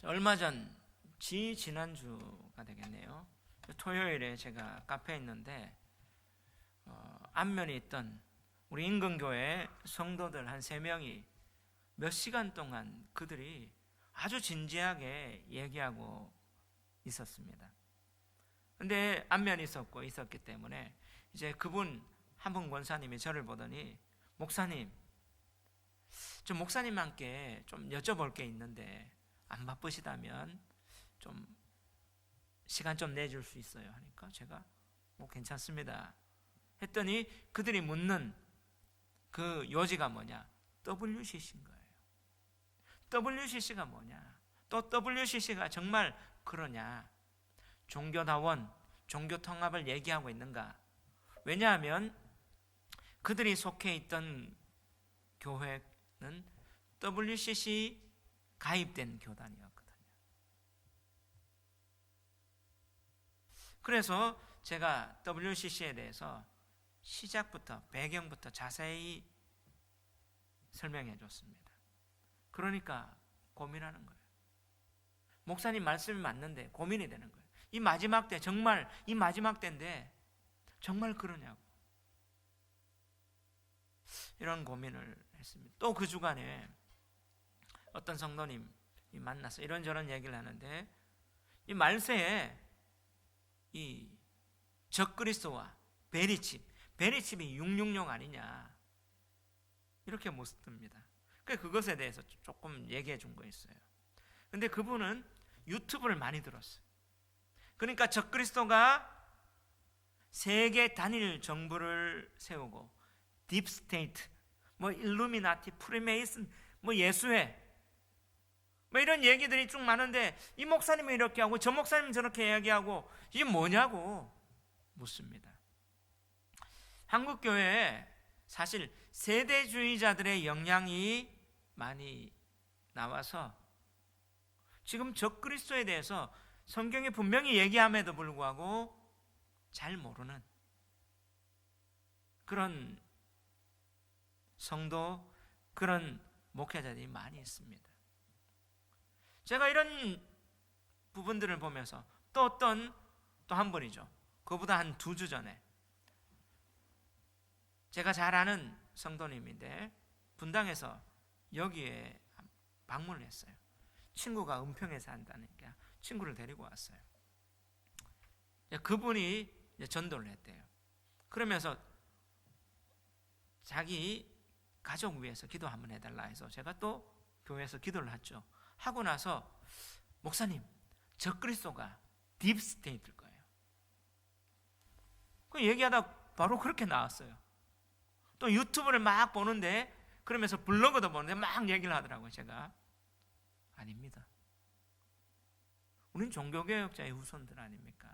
얼마 전 지난주가 되겠네요. 토요일에 제가 카페에 있는데 안면에 있던 우리 인근교회 성도들 한 3명이 몇 시간 동안 그들이 아주 진지하게 얘기하고 있었습니다. 근데 안면이 있었기 때문에 이제 그분 한 분 권사님이 저를 보더니, 목사님, 좀 목사님께 좀 여쭤볼 게 있는데 안 바쁘시다면 좀 시간 좀 내줄 수 있어요? 하니까 제가 뭐 괜찮습니다 했더니 그들이 묻는 그 요지가 뭐냐? WCC인 거예요. WCC가 뭐냐? 또 WCC가 정말 그러냐? 종교다원, 종교통합을 얘기하고 있는가? 왜냐하면 그들이 속해 있던 교회는 WCC 가입된 교단이었거든요. 그래서 제가 WCC에 대해서 시작부터 배경부터 자세히 설명해 줬습니다. 그러니까 고민하는 거예요. 목사님 말씀이 맞는데 고민이 되는 거예요. 이 마지막 때, 정말 이 마지막 때인데 정말 그러냐고, 이런 고민을 했습니다. 또 그 주간에 어떤 성도님이 만나서 이런저런 얘기를 하는데, 이 말세에 이 적그리스도와 베리칩이 666 아니냐, 이렇게 묻습니다. 그것에 대해서 조금 얘기해 준 거 있어요. 근데 그분은 유튜브를 많이 들었어요. 그러니까 적그리스도가 세계 단일 정부를 세우고 딥스테이트, 뭐 일루미나티, 프리메이슨, 뭐 예수회, 뭐 이런 얘기들이 쭉 많은데 이 목사님이 이렇게 하고 저 목사님이 저렇게 이야기하고 이게 뭐냐고 묻습니다. 한국 교회에 사실 세대주의자들의 영향이 많이 나와서 지금 적그리스도에 대해서 성경이 분명히 얘기함에도 불구하고 잘 모르는 그런 성도, 그런 목회자들이 많이 있습니다. 제가 이런 부분들을 보면서 또 한 분이죠. 그보다 한 2주 전에 제가 잘 아는 성도님인데 분당에서 여기에 방문을 했어요. 친구가 은평에 산다니까 친구를 데리고 왔어요. 그분이 전도를 했대요. 그러면서 자기 가족 위해서 기도 한번 해달라 해서 제가 또 교회에서 기도를 했죠. 하고 나서, 목사님, 적그리스도가 딥스테이트일 거예요. 그 얘기하다 바로 그렇게 나왔어요. 또 유튜브를 막 보는데, 그러면서 블로그도 보는데 막 얘기를 하더라고요. 제가 아닙니다. 우린 종교개혁자의 후손들 아닙니까?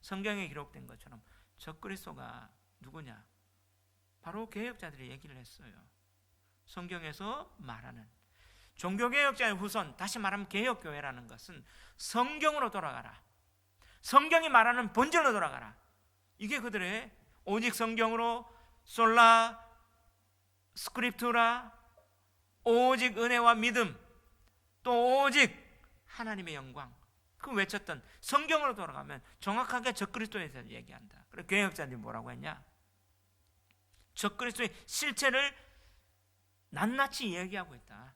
성경에 기록된 것처럼 적그리스도가 누구냐? 바로 개혁자들이 얘기를 했어요. 성경에서 말하는 종교개혁자의 후손, 다시 말하면 개혁교회라는 것은 성경으로 돌아가라, 성경이 말하는 본질로 돌아가라, 이게 그들의 오직 성경으로, 솔라 스크립투라, 오직 은혜와 믿음, 또 오직 하나님의 영광, 그 외쳤던 성경으로 돌아가면 정확하게 적그리스도에 대해서 얘기한다. 그래서 개혁자들이 뭐라고 했냐? 적그리스도의 실체를 낱낱이 얘기하고 있다.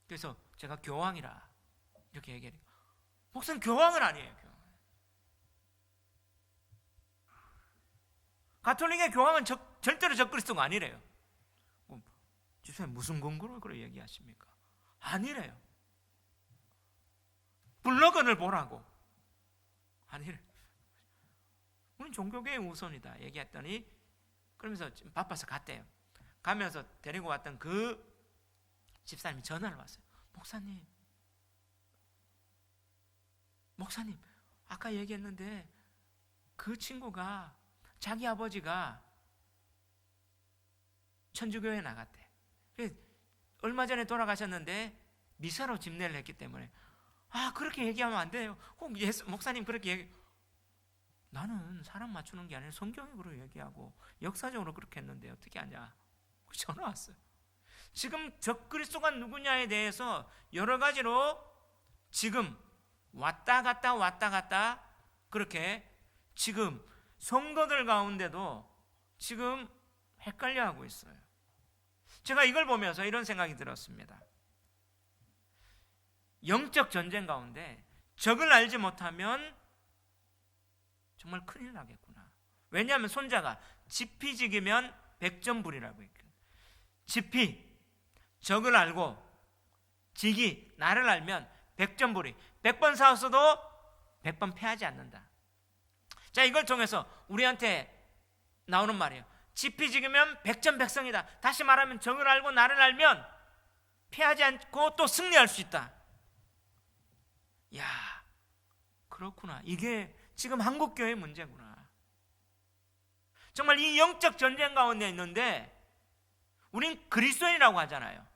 그래서 제가 교황이라 이렇게 얘기하니까, 목사님 교황은 아니에요. 가톨릭의 교황은 절대로 적그리스도가 아니래요. 집사님 무슨 근거로 그렇게 얘기하십니까? 아니래요. 블로그를 보라고. 아니래. 우리는 종교계의 우선이다 얘기했더니, 그러면서 바빠서 갔대요. 가면서 데리고 왔던 그 집사님이 전화를 왔어요. 목사님, 아까 얘기했는데 그 친구가 자기 아버지가 천주교에 나갔대. 얼마 전에 돌아가셨는데 미사로 집례를 했기 때문에, 그렇게 얘기하면 안 돼요. 꼭 목사님 그렇게 얘기. 나는 사람 맞추는 게 아니라 성경이 그렇게 얘기하고 역사적으로 그렇게 했는데 어떻게 하냐. 전화 왔어요. 지금 적그리스도가 누구냐에 대해서 여러 가지로 지금 왔다 갔다 그렇게 지금 성도들 가운데도 지금 헷갈려하고 있어요. 제가 이걸 보면서 이런 생각이 들었습니다. 영적 전쟁 가운데 적을 알지 못하면 정말 큰일 나겠구나. 왜냐하면 손자가 지피지기면 백전불이라고 했거든요. 지피, 적을 알고 지기, 나를 알면 백전불이. 100번 싸웠어도 100번 패하지 않는다. 자, 이걸 통해서 우리한테 나오는 말이에요. 지피지기면 백전백승이다. 다시 말하면 적을 알고 나를 알면 패하지 않고 또 승리할 수 있다. 야, 그렇구나. 이게 지금 한국교회의 문제구나. 정말 이 영적 전쟁 가운데 있는데 우린 그리스도인이라고 하잖아요.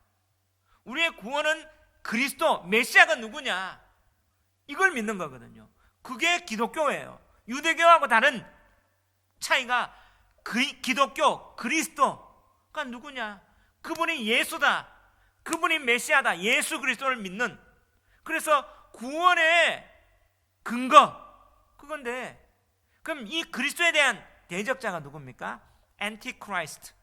우리의 구원은 그리스도, 메시아가 누구냐, 이걸 믿는 거거든요. 그게 기독교예요. 유대교하고 다른 차이가 기독교, 그리스도가 누구냐, 그분이 예수다, 그분이 메시아다, 예수 그리스도를 믿는. 그래서 구원의 근거 그건데, 그럼 이 그리스도에 대한 대적자가 누굽니까? 안티크라이스트,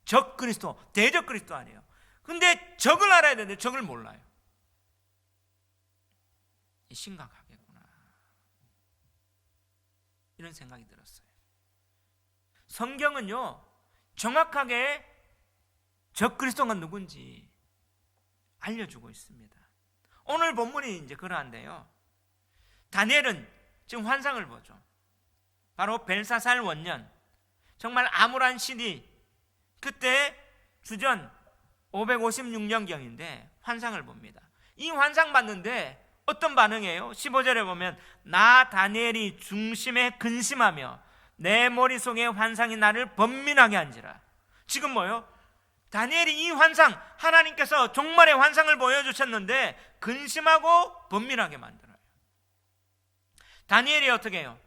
적 그리스도, 대적 그리스도 아니에요. 근데 적을 알아야 되는데 적을 몰라요. 심각하겠구나, 이런 생각이 들었어요. 성경은요 정확하게 적 그리스도가 누군지 알려주고 있습니다. 오늘 본문이 이제 그러한데요, 다니엘은 지금 환상을 보죠. 바로 벨사살 원년, 정말 암울한 시기, 그때 주전 556년경인데 환상을 봅니다. 이 환상 봤는데 어떤 반응이에요? 15절에 보면 나 다니엘이 중심에 근심하며 내 머릿속에 환상이 나를 번민하게 한지라. 지금 뭐예요? 다니엘이 이 환상, 하나님께서 종말의 환상을 보여주셨는데 근심하고 번민하게 만들어요. 다니엘이 어떻게 해요?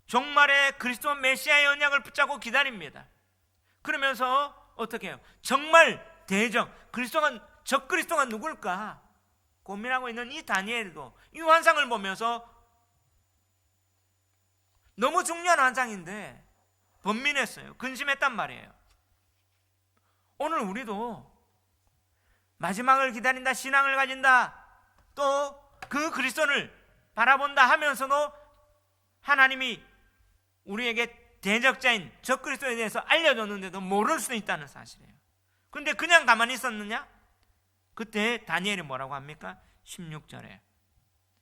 종말의 그리스도 메시아의 언약을 붙잡고 기다립니다. 그러면서 어떻게 해요? 정말 대적 그리스도가 누굴까 고민하고 있는 이 다니엘도 이 환상을 보면서 너무 중요한 환상인데 번민했어요. 근심했단 말이에요. 오늘 우리도 마지막을 기다린다, 신앙을 가진다, 또 그 그리스도를 바라본다 하면서도 하나님이 우리에게 대적자인 적 그리스도에 대해서 알려줬는데도 모를 수 있다는 사실이에요. 근데 그냥 가만히 있었느냐? 그때 다니엘이 뭐라고 합니까? 16절에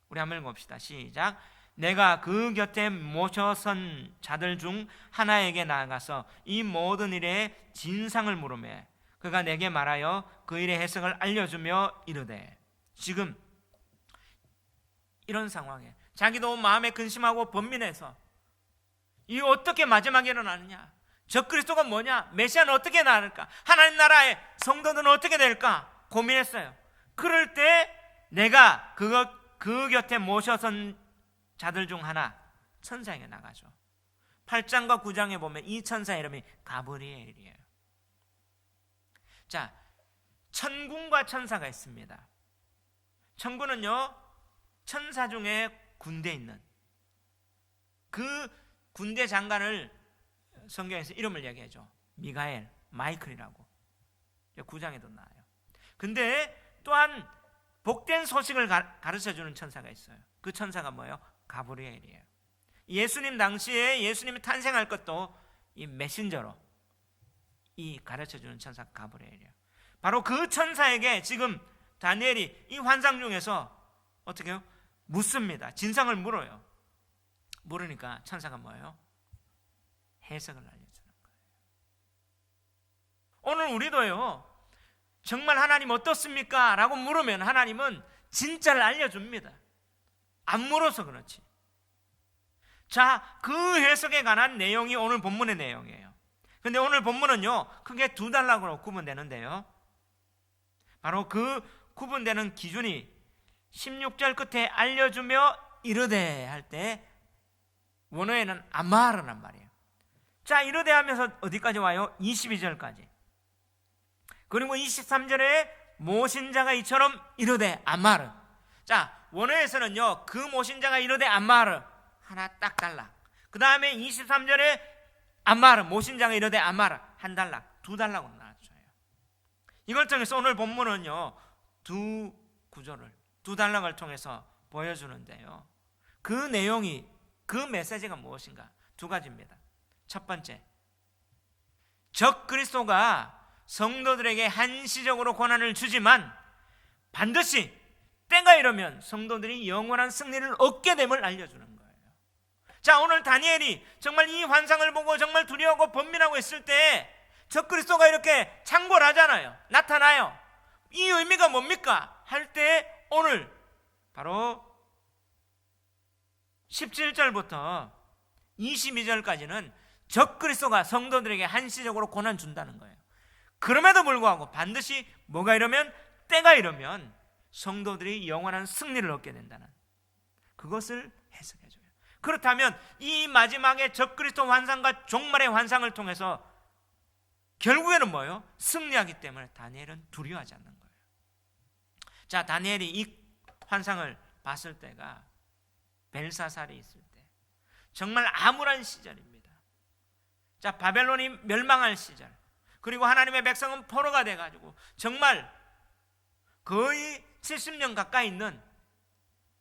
우리 한번 읽어봅시다. 시작. 내가 그 곁에 모셔선 자들 중 하나에게 나아가서 이 모든 일의 진상을 물으매 그가 내게 말하여 그 일의 해석을 알려주며 이르되. 지금 이런 상황에 자기도 마음에 근심하고 번민해서 이 어떻게 마지막에 일어나느냐, 적 그리스도가 뭐냐, 메시아는 어떻게 나을까, 하나님 나라의 성도들은 어떻게 될까 고민했어요. 그럴 때 내가 그 곁에 모셔선 자들 중 하나 천사에게 나가죠. 8장과 9장에 보면 이 천사 이름이 가브리엘이에요. 자, 천군과 천사가 있습니다. 천군은요 천사 중에 군대에 있는 그 군대 장관을 성경에서 이름을 얘기해줘. 미가엘, 마이클이라고 9장에도 나와요. 근데 또한 복된 소식을 가르쳐주는 천사가 있어요. 그 천사가 뭐예요? 가브리엘이에요. 예수님 당시에 예수님이 탄생할 것도 이 메신저로 이 가르쳐주는 천사 가브리엘이에요. 바로 그 천사에게 지금 다니엘이 이 환상 중에서 어떻게 해요? 묻습니다. 진상을 물어요. 물으니까 천사가 뭐예요? 해석을 알려주는 거예요. 오늘 우리도요 정말 하나님 어떻습니까? 라고 물으면 하나님은 진짜를 알려줍니다. 안 물어서 그렇지. 자, 그 해석에 관한 내용이 오늘 본문의 내용이에요. 근데 오늘 본문은요 크게 두 단락으로 구분되는데요, 바로 그 구분되는 기준이 16절 끝에 알려주며 이르되 할 때 원어에는 아마르란 말이에요. 자, 이르되 하면서 어디까지 와요? 22절까지. 그리고 23절에 모신자가 이처럼 이르되 아마르. 자, 원어에서는요, 그 모신자가 이르되 암마르 하나 딱 달락. 그 다음에 23절에 암마르 모신자가 이르되 암마르 한 달락, 두 달락으로 나눠줘요. 이걸 통해서 오늘 본문은요, 두 구조를, 두 달락을 통해서 보여주는데요, 그 내용이, 그 메시지가 무엇인가? 두 가지입니다. 첫 번째, 적 그리스도가 성도들에게 한시적으로 고난을 주지만 반드시 때가 이르면 성도들이 영원한 승리를 얻게 됨을 알려주는 거예요. 자, 오늘 다니엘이 정말 이 환상을 보고 정말 두려워하고 번민하고 있을 때 적 그리스도가 이렇게 창궐하잖아요. 나타나요. 이 의미가 뭡니까? 할 때 오늘 바로 17절부터 22절까지는 적 그리스도가 성도들에게 한시적으로 고난 준다는 거예요. 그럼에도 불구하고 반드시 뭐가 이러면, 때가 이러면 성도들이 영원한 승리를 얻게 된다는, 그것을 해석해줘요. 그렇다면 이 마지막에 적 그리스도 환상과 종말의 환상을 통해서 결국에는 뭐예요? 승리하기 때문에 다니엘은 두려워하지 않는 거예요. 자, 다니엘이 이 환상을 봤을 때가 벨사살이 있을 때, 정말 암울한 시절입니다. 자, 바벨론이 멸망할 시절, 그리고 하나님의 백성은 포로가 돼가지고 정말 거의 70년 가까이 있는,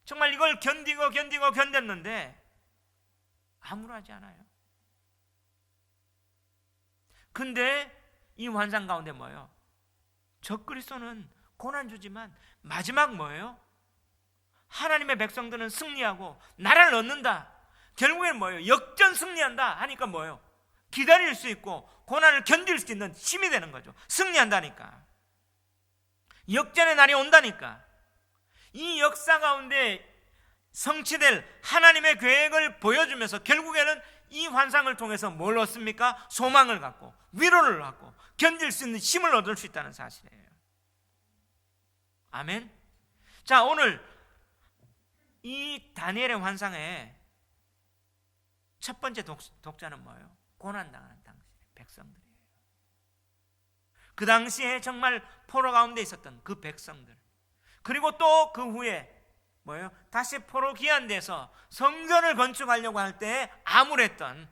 정말 이걸 견뎠는데 암울하지 않아요. 근데 이 환상 가운데 뭐예요? 적 그리스도는 고난 주지만 마지막 뭐예요? 하나님의 백성들은 승리하고 나라를 얻는다. 결국엔 뭐예요? 역전 승리한다 하니까 뭐예요? 기다릴 수 있고 고난을 견딜 수 있는 힘이 되는 거죠. 승리한다니까, 역전의 날이 온다니까. 이 역사 가운데 성취될 하나님의 계획을 보여주면서 결국에는 이 환상을 통해서 뭘 얻습니까? 소망을 갖고 위로를 갖고 견딜 수 있는 힘을 얻을 수 있다는 사실이에요. 아멘. 자, 오늘 이 다니엘의 환상의 첫 번째 독자는 뭐예요? 고난당하는 당시의 백성들이에요. 그 당시에 정말 포로 가운데 있었던 그 백성들, 그리고 또 그 후에 뭐예요? 다시 포로 귀환돼서 성전을 건축하려고 할 때 암울했던,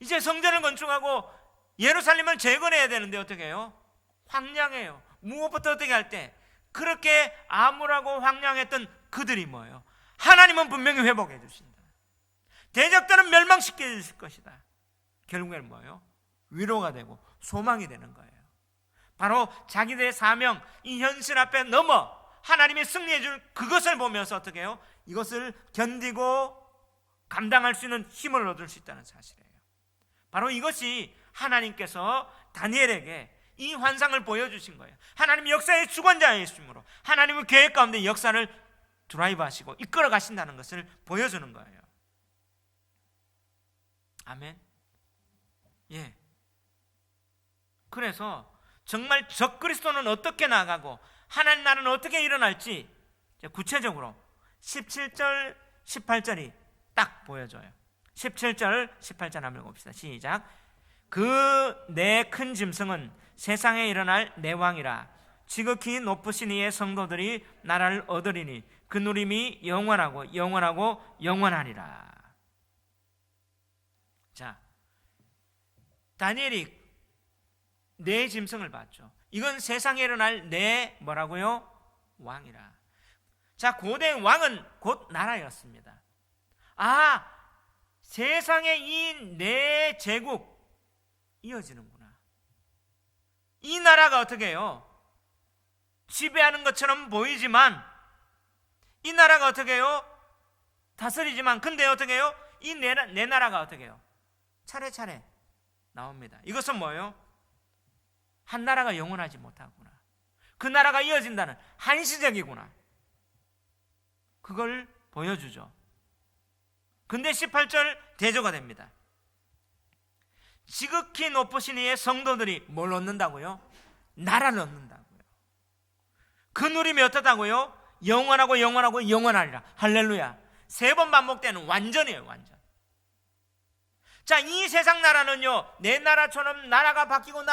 이제 성전을 건축하고 예루살렘을 재건해야 되는데 어떻게 해요? 황량해요. 무엇부터 어떻게 할 때 그렇게 암울하고 황량했던 그들이 뭐예요? 하나님은 분명히 회복해 주신다. 대적들은 멸망시켜 주실 것이다. 결국에는 뭐예요? 위로가 되고 소망이 되는 거예요. 바로 자기들의 사명, 이 현실 앞에 넘어 하나님이 승리해 줄 그것을 보면서 어떻게 해요? 이것을 견디고 감당할 수 있는 힘을 얻을 수 있다는 사실이에요. 바로 이것이 하나님께서 다니엘에게 이 환상을 보여주신 거예요. 하나님이 역사의 주관자이심으로 하나님의 계획 가운데 역사를 드라이브 하시고 이끌어 가신다는 것을 보여주는 거예요. 아멘. 예. 그래서 정말 적그리스도는 어떻게 나가고 하나님 나라는 어떻게 일어날지 구체적으로 17절 18절이 딱 보여줘요. 17절 18절 한번 봅시다. 시작. 그 내 큰 짐승은 세상에 일어날 내 왕이라. 지극히 높으신 이의 성도들이 나라를 얻으리니 그 누림이 영원하고 영원하고 영원하리라. 자, 다니엘이 내 짐승을 봤죠. 이건 세상에 일어날 내 뭐라고요? 왕이라. 자, 고대 왕은 곧 나라였습니다. 아, 세상에 이 내 제국 이어지는구나. 이 나라가 어떻게 해요? 지배하는 것처럼 보이지만 이 나라가 어떻게 해요? 다스리지만 근데 어떻게 해요? 이 내 나라가 어떻게 해요? 차례차례 나옵니다. 이것은 뭐예요? 한 나라가 영원하지 못하구나. 그 나라가 이어진다는 한시적이구나. 그걸 보여주죠. 근데 18절 대조가 됩니다. 지극히 높으신 이의 성도들이 뭘 얻는다고요? 나라를 얻는다고요. 그 누림이 어떻다고요? 영원하고 영원하고 영원하리라. 할렐루야. 3번 반복되는 완전이에요. 완전. 자, 이 세상 나라는요, 내 나라처럼 나라가 바뀌고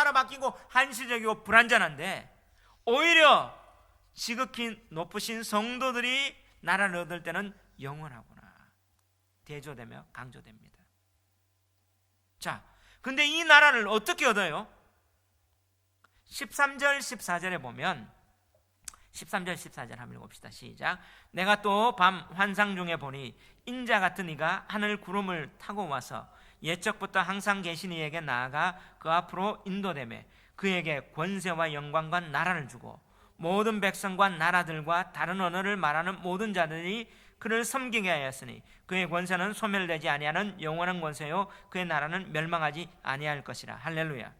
한시적이고 불안전한데 오히려 지극히 높으신 성도들이 나라를 얻을 때는 영원하구나. 대조되며 강조됩니다. 자, 근데 이 나라를 어떻게 얻어요? 13절 14절에 보면 13절 14절 한번 읽읍시다. 시작. 내가 또 밤 환상 중에 보니 인자 같은 이가 하늘 구름을 타고 와서 옛적부터 항상 계신 이에게 나아가 그 앞으로 인도되매 그에게 권세와 영광과 나라를 주고 모든 백성과 나라들과 다른 언어를 말하는 모든 자들이 그를 섬기게 하였으니 그의 권세는 소멸되지 아니하는 영원한 권세요 그의 나라는 멸망하지 아니할 것이라. 할렐루야.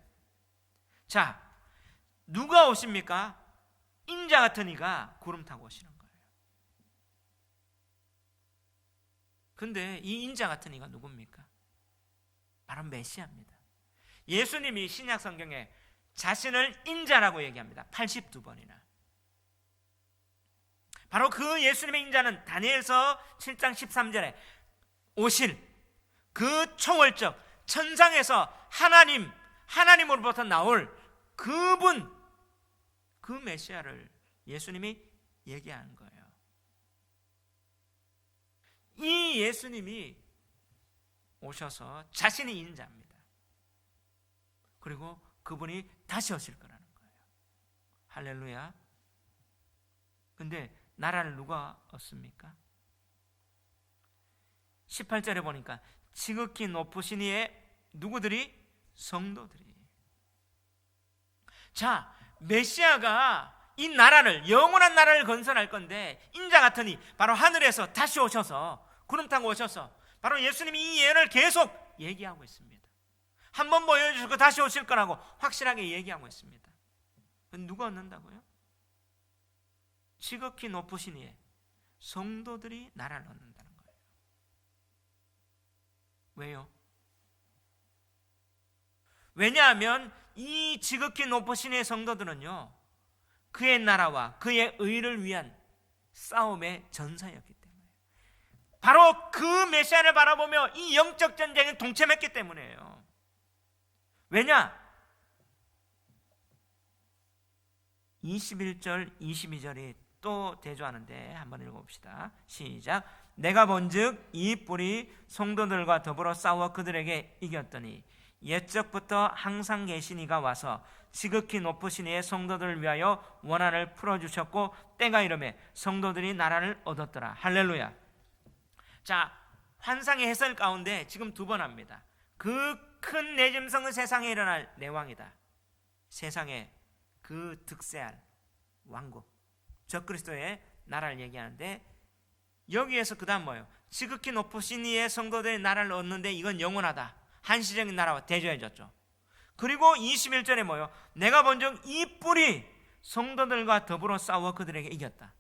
자, 누가 오십니까? 인자 같은 이가 구름 타고 오시는 거예요. 근데 이 인자 같은 이가 누굽니까? 바로 메시아입니다. 예수님이 신약 성경에 자신을 인자라고 얘기합니다. 82번이나. 바로 그 예수님의 인자는 다니엘서 7장 13절에 오실 그 초월적 천상에서 하나님으로부터 나올 그분, 그 메시아를 예수님이 얘기하는 거예요. 이 예수님이 오셔서 자신이 인자입니다. 그리고 그분이 다시 오실 거라는 거예요. 할렐루야. 근데 나라를 누가 얻습니까? 18절에 보니까 지극히 높으신 이의 누구들이? 성도들이. 자, 메시아가 이 나라를, 영원한 나라를 건설할 건데 인자 같은 이 바로 하늘에서 다시 오셔서 구름 타고 오셔서 바로 예수님이 이 예언을 계속 얘기하고 있습니다. 한번 보여주시고 다시 오실 거라고 확실하게 얘기하고 있습니다. 누가 얻는다고요? 지극히 높으신 이의 성도들이 나라를 얻는다는 거예요. 왜요? 왜냐하면 이 지극히 높으신 이의 성도들은요, 그의 나라와 그의 의를 위한 싸움의 전사였기 때문에, 바로 그 메시아를 바라보며 이 영적 전쟁에 동참했기 때문이에요. 왜냐? 21절 22절이 또 대조하는데 한번 읽어봅시다. 시작. 내가 본즉 이 뿔이 성도들과 더불어 싸워 그들에게 이겼더니 옛적부터 항상 계신 이가 와서 지극히 높으신 이의 성도들을 위하여 원한을 풀어주셨고 때가 이르매 성도들이 나라를 얻었더라. 할렐루야. 자, 환상의 해설 가운데 지금 두 번 합니다. 그 큰 내짐승은 세상에 일어날 내왕이다. 세상에 그 득세할 왕국, 적그리스도의 나라를 얘기하는데, 여기에서 그 다음 뭐예요? 지극히 높으신 이의 성도들의 나라를 얻는데 이건 영원하다. 한시적인 나라와 대조해졌죠. 그리고 21절에 뭐예요? 내가 본즉 이 뿔이 성도들과 더불어 싸워 그들에게 이겼다.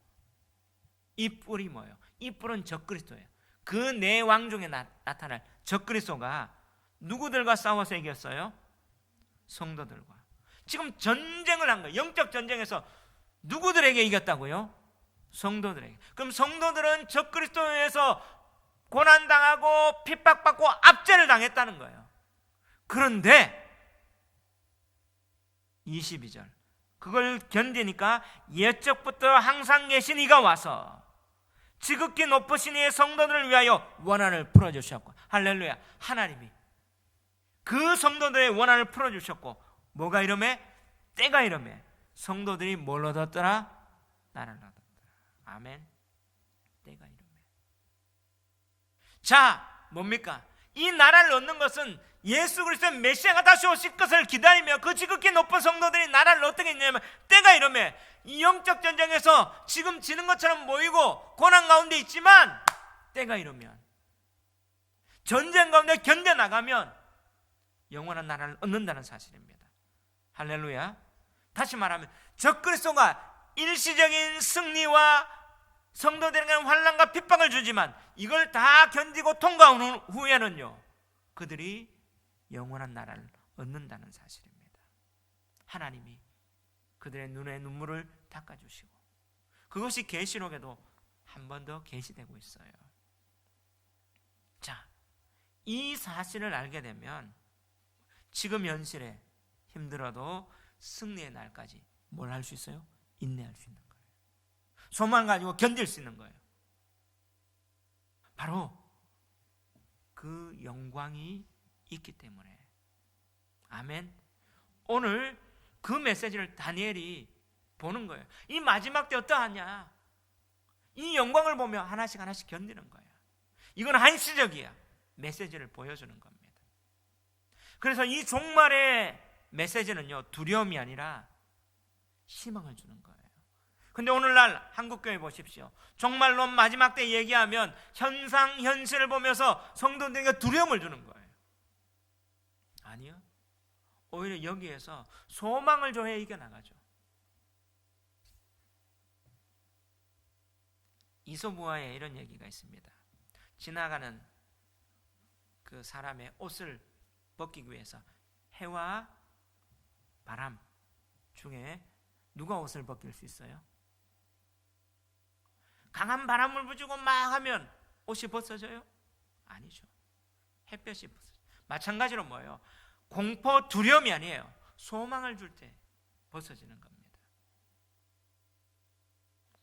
이 뿔이 뭐예요? 이 뿔은 적그리스도예요. 그 네 왕 중에 나타날 적그리스도가 누구들과 싸워서 이겼어요? 성도들과. 지금 전쟁을 한 거예요. 영적 전쟁에서 누구들에게 이겼다고요? 성도들에게. 그럼 성도들은 적그리스도에 의해서 고난당하고 핍박받고 압제를 당했다는 거예요. 그런데 22절, 그걸 견디니까 옛적부터 항상 계신 이가 와서 지극히 높으신 이의 성도들을 위하여 원한을 풀어주셨고, 할렐루야. 하나님이 그 성도들의 원한을 풀어주셨고, 뭐가 이러매? 때가 이러매 성도들이 뭘 얻었더라? 나라를 얻었더라. 아멘. 때가 이러매. 자, 뭡니까? 이 나라를 얻는 것은 예수 그리스도의 메시아가 다시 오실 것을 기다리며 그 지극히 높은 성도들이 나라를 어떻게 했냐면, 때가 이러매 이 영적 전쟁에서 지금 지는 것처럼 보이고 고난 가운데 있지만 때가 이러면, 전쟁 가운데 견뎌나가면 영원한 나라를 얻는다는 사실입니다. 할렐루야. 다시 말하면 적그리스도가 일시적인 승리와 성도들에게 환난과 핍박을 주지만 이걸 다 견디고 통과한 후에는요, 그들이 영원한 나라를 얻는다는 사실입니다. 하나님이 그들의 눈에 눈물을 닦아주시고, 그것이 계시록에도 한 번 더 계시되고 있어요. 자, 이 사실을 알게 되면 지금 현실에 힘들어도 승리의 날까지 뭘 할 수 있어요? 인내할 수 있는 거예요. 소망을 가지고 견딜 수 있는 거예요. 바로 그 영광이 있기 때문에. 아멘. 오늘 그 메시지를 다니엘이 보는 거예요. 이 마지막 때 어떠하냐, 이 영광을 보며 하나씩 하나씩 견디는 거예요. 이건 한시적이야. 메시지를 보여주는 겁니다. 그래서 이 종말의 메시지는요, 두려움이 아니라 희망을 주는 거예요. 근데 오늘날 한국교회 보십시오. 종말론 마지막 때 얘기하면 현상 현실을 보면서 성도들에게 두려움을 주는 거예요. 아니요, 오히려 여기에서 소망을 줘야 이겨나가죠. 이소부화에 이런 얘기가 있습니다. 지나가는 그 사람의 옷을 벗기기 위해서 해와 바람 중에 누가 옷을 벗길 수 있어요? 강한 바람을 부주고 막 하면 옷이 벗어져요? 아니죠. 햇볕이 벗어져요. 마찬가지로 뭐예요? 공포, 두려움이 아니에요. 소망을 줄 때 벗어지는 겁니다.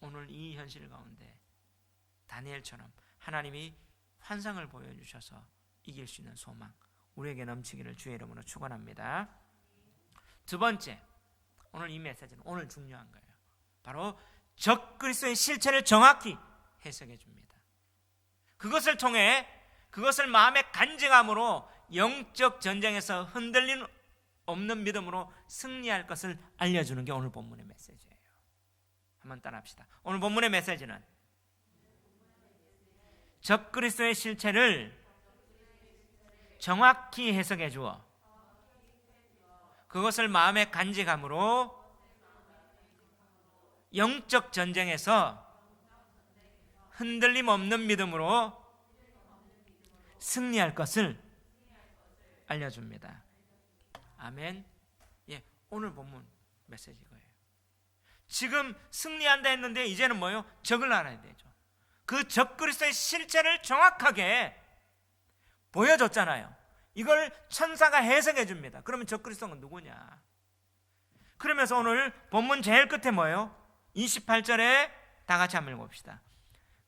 오늘 이 현실 가운데 다니엘처럼 하나님이 환상을 보여주셔서 이길 수 있는 소망 우리에게 넘치기를 주의 이름으로 축원합니다. 두 번째, 오늘 이 메시지는 오늘 중요한 거예요. 바로 적그리스도의 실체를 정확히 해석해 줍니다. 그것을 통해 그것을 마음의 간증함으로 영적 전쟁에서 흔들림 없는 믿음으로 승리할 것을 알려주는 게 오늘 본문의 메시지예요. 한번 따라합시다. 오늘 본문의 메시지는 적그리스도의 실체를 정확히 해석해 주어 그것을 마음의 간직함으로 영적 전쟁에서 흔들림 없는 믿음으로 승리할 것을 알려줍니다. 아멘. 예, 오늘 본문 메시지 이거예요. 지금 승리한다 했는데 이제는 뭐예요? 적을 알아야 되죠. 그 적그리스도의 실체를 정확하게 보여줬잖아요. 이걸 천사가 해석해 줍니다. 그러면 적그리스도는 누구냐? 그러면서 오늘 본문 제일 끝에 뭐예요? 28절에 다 같이 한번 읽어봅시다.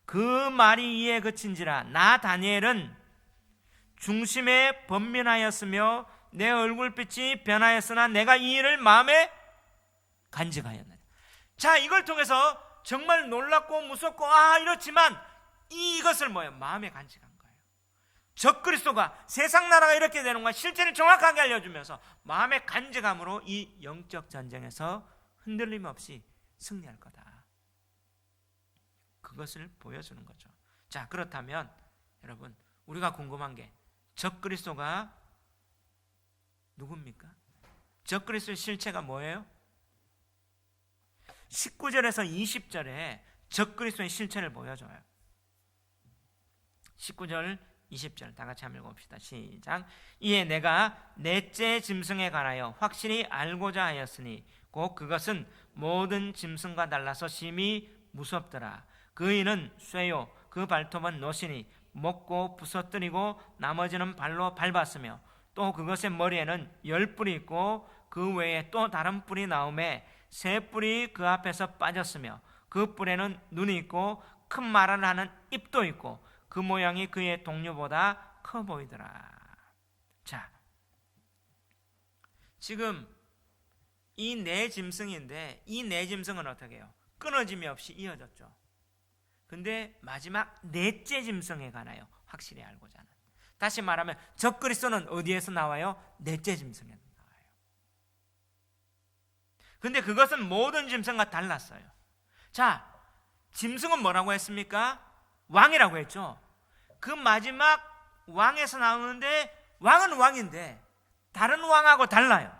그 말이 이에 그친지라 나 다니엘은 중심에 번민하였으며 내 얼굴빛이 변하였으나 내가 이 일을 마음에 간직하였느니라. 자, 이걸 통해서 정말 놀랍고 무섭고 이렇지만 이것을 뭐예요? 마음에 간직한 거예요. 적그리스도가 세상 나라가 이렇게 되는 거야 실제를 정확하게 알려주면서 마음의 간직함으로 이 영적 전쟁에서 흔들림 없이 승리할 거다. 그것을 보여주는 거죠. 자, 그렇다면 여러분 우리가 궁금한 게 적그리스도가 누굽니까? 적그리스도의 실체가 뭐예요? 19절에서 20절에 적그리스도의 실체를 보여줘요. 19절 20절 다 같이 한번 읽어봅시다. 시작. 이에 내가 넷째 짐승에 관하여 확실히 알고자 하였으니 곧 그것은 모든 짐승과 달라서 심히 무섭더라. 그 이는 쇠요 그 발톱은 노시니 먹고 부서뜨리고 나머지는 발로 밟았으며 또 그것의 머리에는 10뿔이 있고 그 외에 또 다른 뿔이 나오매 세 뿔이 그 앞에서 빠졌으며 그 뿔에는 눈이 있고 큰 말을 하는 입도 있고 그 모양이 그의 동료보다 커 보이더라. 자, 지금 이 네 짐승인데 이 네 짐승은 어떻게 해요? 끊어짐이 없이 이어졌죠. 근데 마지막 넷째 짐승에 관하여 확실히 알고자 하는, 다시 말하면 적그리스도는 어디에서 나와요? 넷째 짐승에서 나와요. 근데 그것은 모든 짐승과 달랐어요. 자, 짐승은 뭐라고 했습니까? 왕이라고 했죠. 그 마지막 왕에서 나오는데 왕은 왕인데 다른 왕하고 달라요.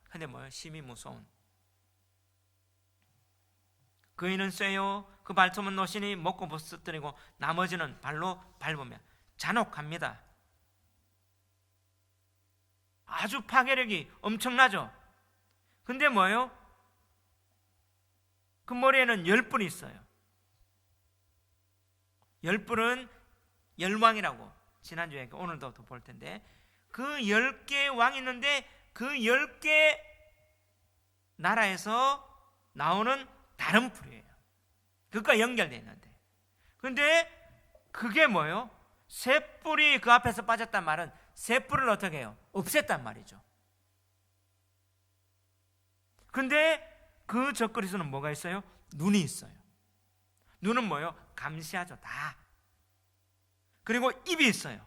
근데 뭐예요? 심히 무서운. 그이는 쇠요 그 발톱은 노시니 먹고 부서뜨리고 나머지는 발로 밟으면 잔혹합니다. 아주 파괴력이 엄청나죠. 근데 뭐예요? 그 머리에는 10뿔이 있어요. 10뿔은 열왕이라고 지난주에 오늘도 볼 텐데 그 10개의 왕이 있는데 그 10개 나라에서 나오는 다른 뿔이에요. 그것과 연결되어 있는데, 근데 그게 뭐예요? 새 뿔이 그 앞에서 빠졌단 말은 새 뿔을 어떻게 해요? 없앴단 말이죠. 근데 그 적그리스도는 뭐가 있어요? 눈이 있어요. 눈은 뭐예요? 감시하죠. 다. 그리고 입이 있어요.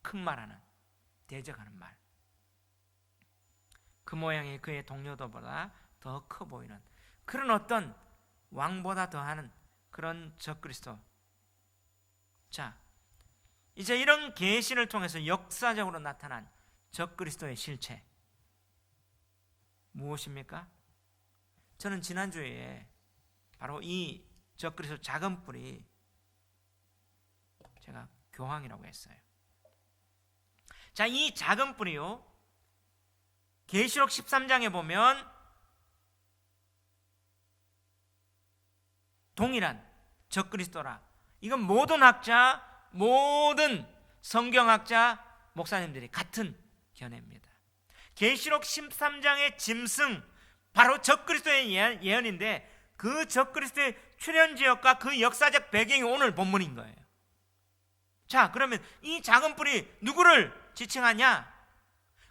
큰 말하는, 대적하는 말. 그 모양이 그의 동료들보다 더 커 보이는 그런 어떤 왕보다 더하는 그런 적그리스도. 자, 이제 이런 계시를 통해서 역사적으로 나타난 적그리스도의 실체 무엇입니까? 저는 지난주에 바로 이 적그리스도 작은 뿔이 제가 교황이라고 했어요. 자, 이 작은 뿔이요, 계시록 13장에 보면 동일한 적그리스도라. 이건 모든 학자, 모든 성경학자, 목사님들이 같은 견해입니다. 계시록 13장의 짐승, 바로 적그리스도의 예언인데 그 적그리스도의 출현지역과 그 역사적 배경이 오늘 본문인 거예요. 자, 그러면 이 작은 뿔이 누구를 지칭하냐?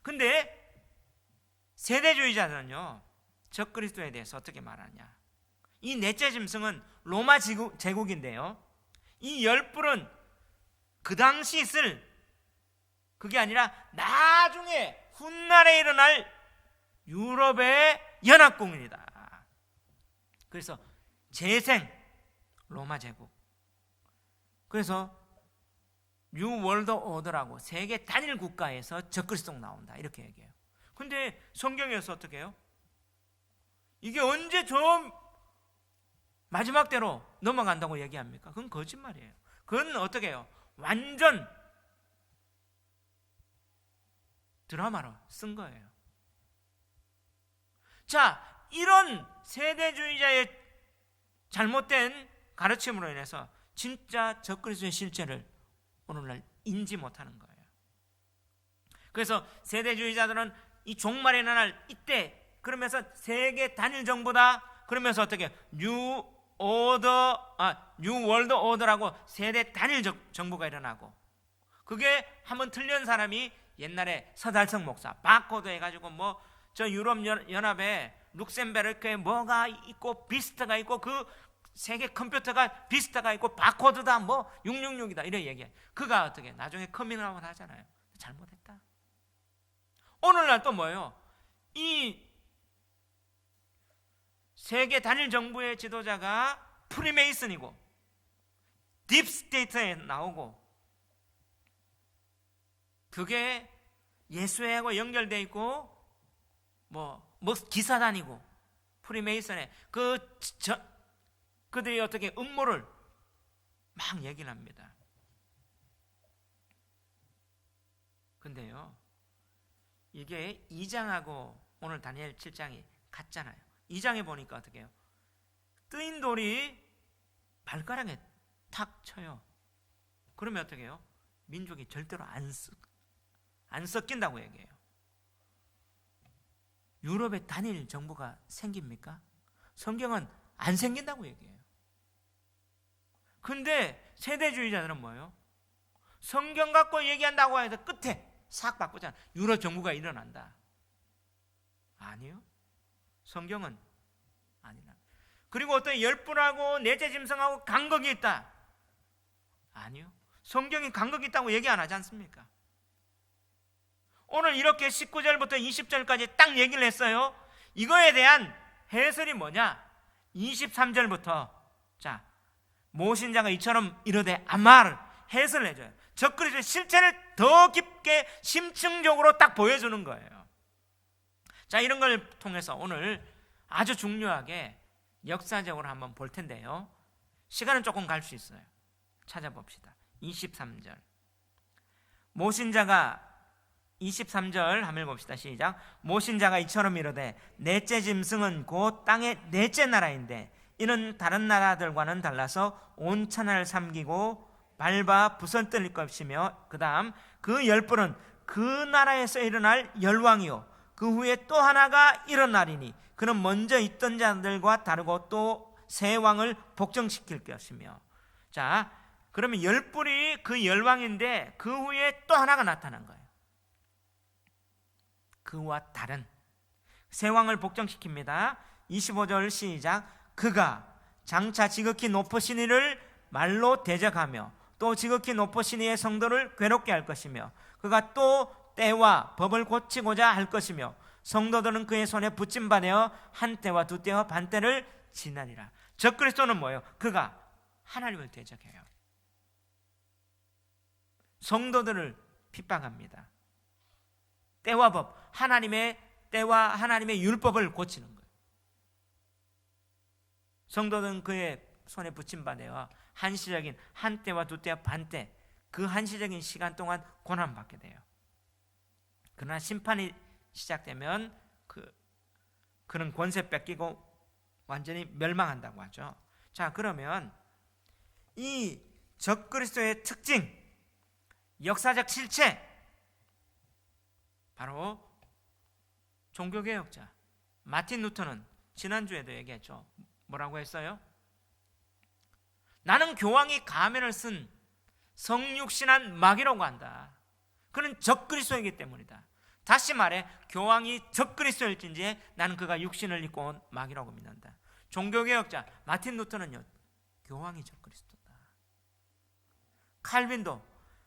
근데 세대주의자들은요, 적그리스도에 대해서 어떻게 말하냐? 이 넷째 짐승은 로마 제국인데요, 이 열뿔은 그 당시 있을, 그게 아니라 나중에 훗날에 일어날 유럽의 연합국입니다. 그래서 재생 로마 제국. 그래서 뉴 월드 오더라고 세계 단일 국가에서 적그리스도가 나온다 이렇게 얘기해요. 근데 성경에서 어떻게 해요? 이게 언제 저 마지막 때로 넘어간다고 얘기합니까? 그건 거짓말이에요. 그건 어떻게 해요? 완전 드라마로 쓴 거예요. 자, 이런 세대주의자의 잘못된 가르침으로 인해서 진짜 적그리스도의 실체를 오늘날 인지 못하는 거예요. 그래서 세대주의자들은 이 종말의 날 이때 그러면서 세계 단일 정부다 그러면서 어떻게 뉴 월드 오더라고 세대 단일 정부가 일어나고, 그게 한번 틀린 사람이 옛날에 서달성 목사 바코드 해가지고 뭐 저 유럽 연합에 룩셈베르크에 뭐가 있고 비스트가 있고 그 세계 컴퓨터가 비스트가 있고 바코드다 뭐 666이다 이런 얘기해. 그가 어떻게 나중에 커밍아웃 하잖아요. 잘못했다. 오늘날 또 뭐예요? 이 세계 단일 정부의 지도자가 프리메이슨이고 딥스테이트에 나오고, 그게 예수회하고 연결되어 있고 뭐 기사단이고 프리메이슨에 그들이 어떻게 음모를 막 얘기를 합니다. 근데요, 이게 2장하고 오늘 다니엘 7장이 같잖아요. 2장에 보니까 어떻게 해요? 뜨인 돌이 발가락에 탁 쳐요. 그러면 어떻게 해요? 민족이 절대로 안 섞인다고 얘기해요. 유럽의 단일 정부가 생깁니까? 성경은 안 생긴다고 얘기해요. 근데 세대주의자들은 뭐예요? 성경 갖고 얘기한다고 해서 끝에 싹 바꾸잖아. 유럽 정부가 일어난다. 아니요. 성경은 아니라. 그리고 어떤 열불하고 넷째 짐승하고 간극이 있다. 아니요. 성경이 간극이 있다고 얘기 안 하지 않습니까? 오늘 이렇게 19절부터 20절까지 딱 얘기를 했어요. 이거에 대한 해설이 뭐냐? 23절부터 자, 모신자가 이처럼 이르되 아마를 해설을 해줘요. 적그리스도의 실체를 더 깊게 심층적으로 딱 보여주는 거예요. 자, 이런 걸 통해서 오늘 아주 중요하게 역사적으로 한번 볼 텐데요, 시간은 조금 갈 수 있어요. 찾아봅시다. 23절 모신자가 23절 한번 봅시다. 시작. 모신자가 이처럼 이르되 넷째 짐승은 곧 땅의 넷째 나라인데 이는 다른 나라들과는 달라서 온 천하를 삼키고 밟아 부서뜨릴 것이며, 그 다음 그 열불은 그 나라에서 일어날 열왕이요 그 후에 또 하나가 일어나리니 그는 먼저 있던 자들과 다르고 또 새 왕을 복종시킬 것이며. 자, 그러면 10뿔이 그 10왕인데 그 후에 또 하나가 나타난 거예요. 그와 다른 새 왕을 복종시킵니다. 25절 시작. 그가 장차 지극히 높으신 이를 말로 대적하며 또 지극히 높으신 이의 성도를 괴롭게 할 것이며 그가 또 때와 법을 고치고자 할 것이며 성도들은 그의 손에 붙임받아 한 때와 두 때와 반 때를 지나리라. 적그리스도는 뭐예요? 그가 하나님을 대적해요. 성도들을 핍박합니다. 때와 법, 하나님의 때와 하나님의 율법을 고치는 거예요. 성도들은 그의 손에 붙임받아 한시적인 한 때와 두 때와 반 때, 그 한시적인 시간 동안 고난받게 돼요. 그러나 심판이 시작되면 그는 권세 뺏기고 완전히 멸망한다고 하죠. 자, 그러면 이 적그리스도의 특징, 역사적 실체, 바로 종교개혁자 마틴 루터는 지난주에도 얘기했죠. 뭐라고 했어요? 나는 교황이 가면을 쓴 성육신한 마귀라고 한다. 그는 적그리스도이기 때문이다. 다시 말해 교황이 적그리스도일진지 나는 그가 육신을 입고 온 마귀라고 믿는다. 종교개혁자 마틴 루터는요, 교황이 적그리스도다. 칼빈도,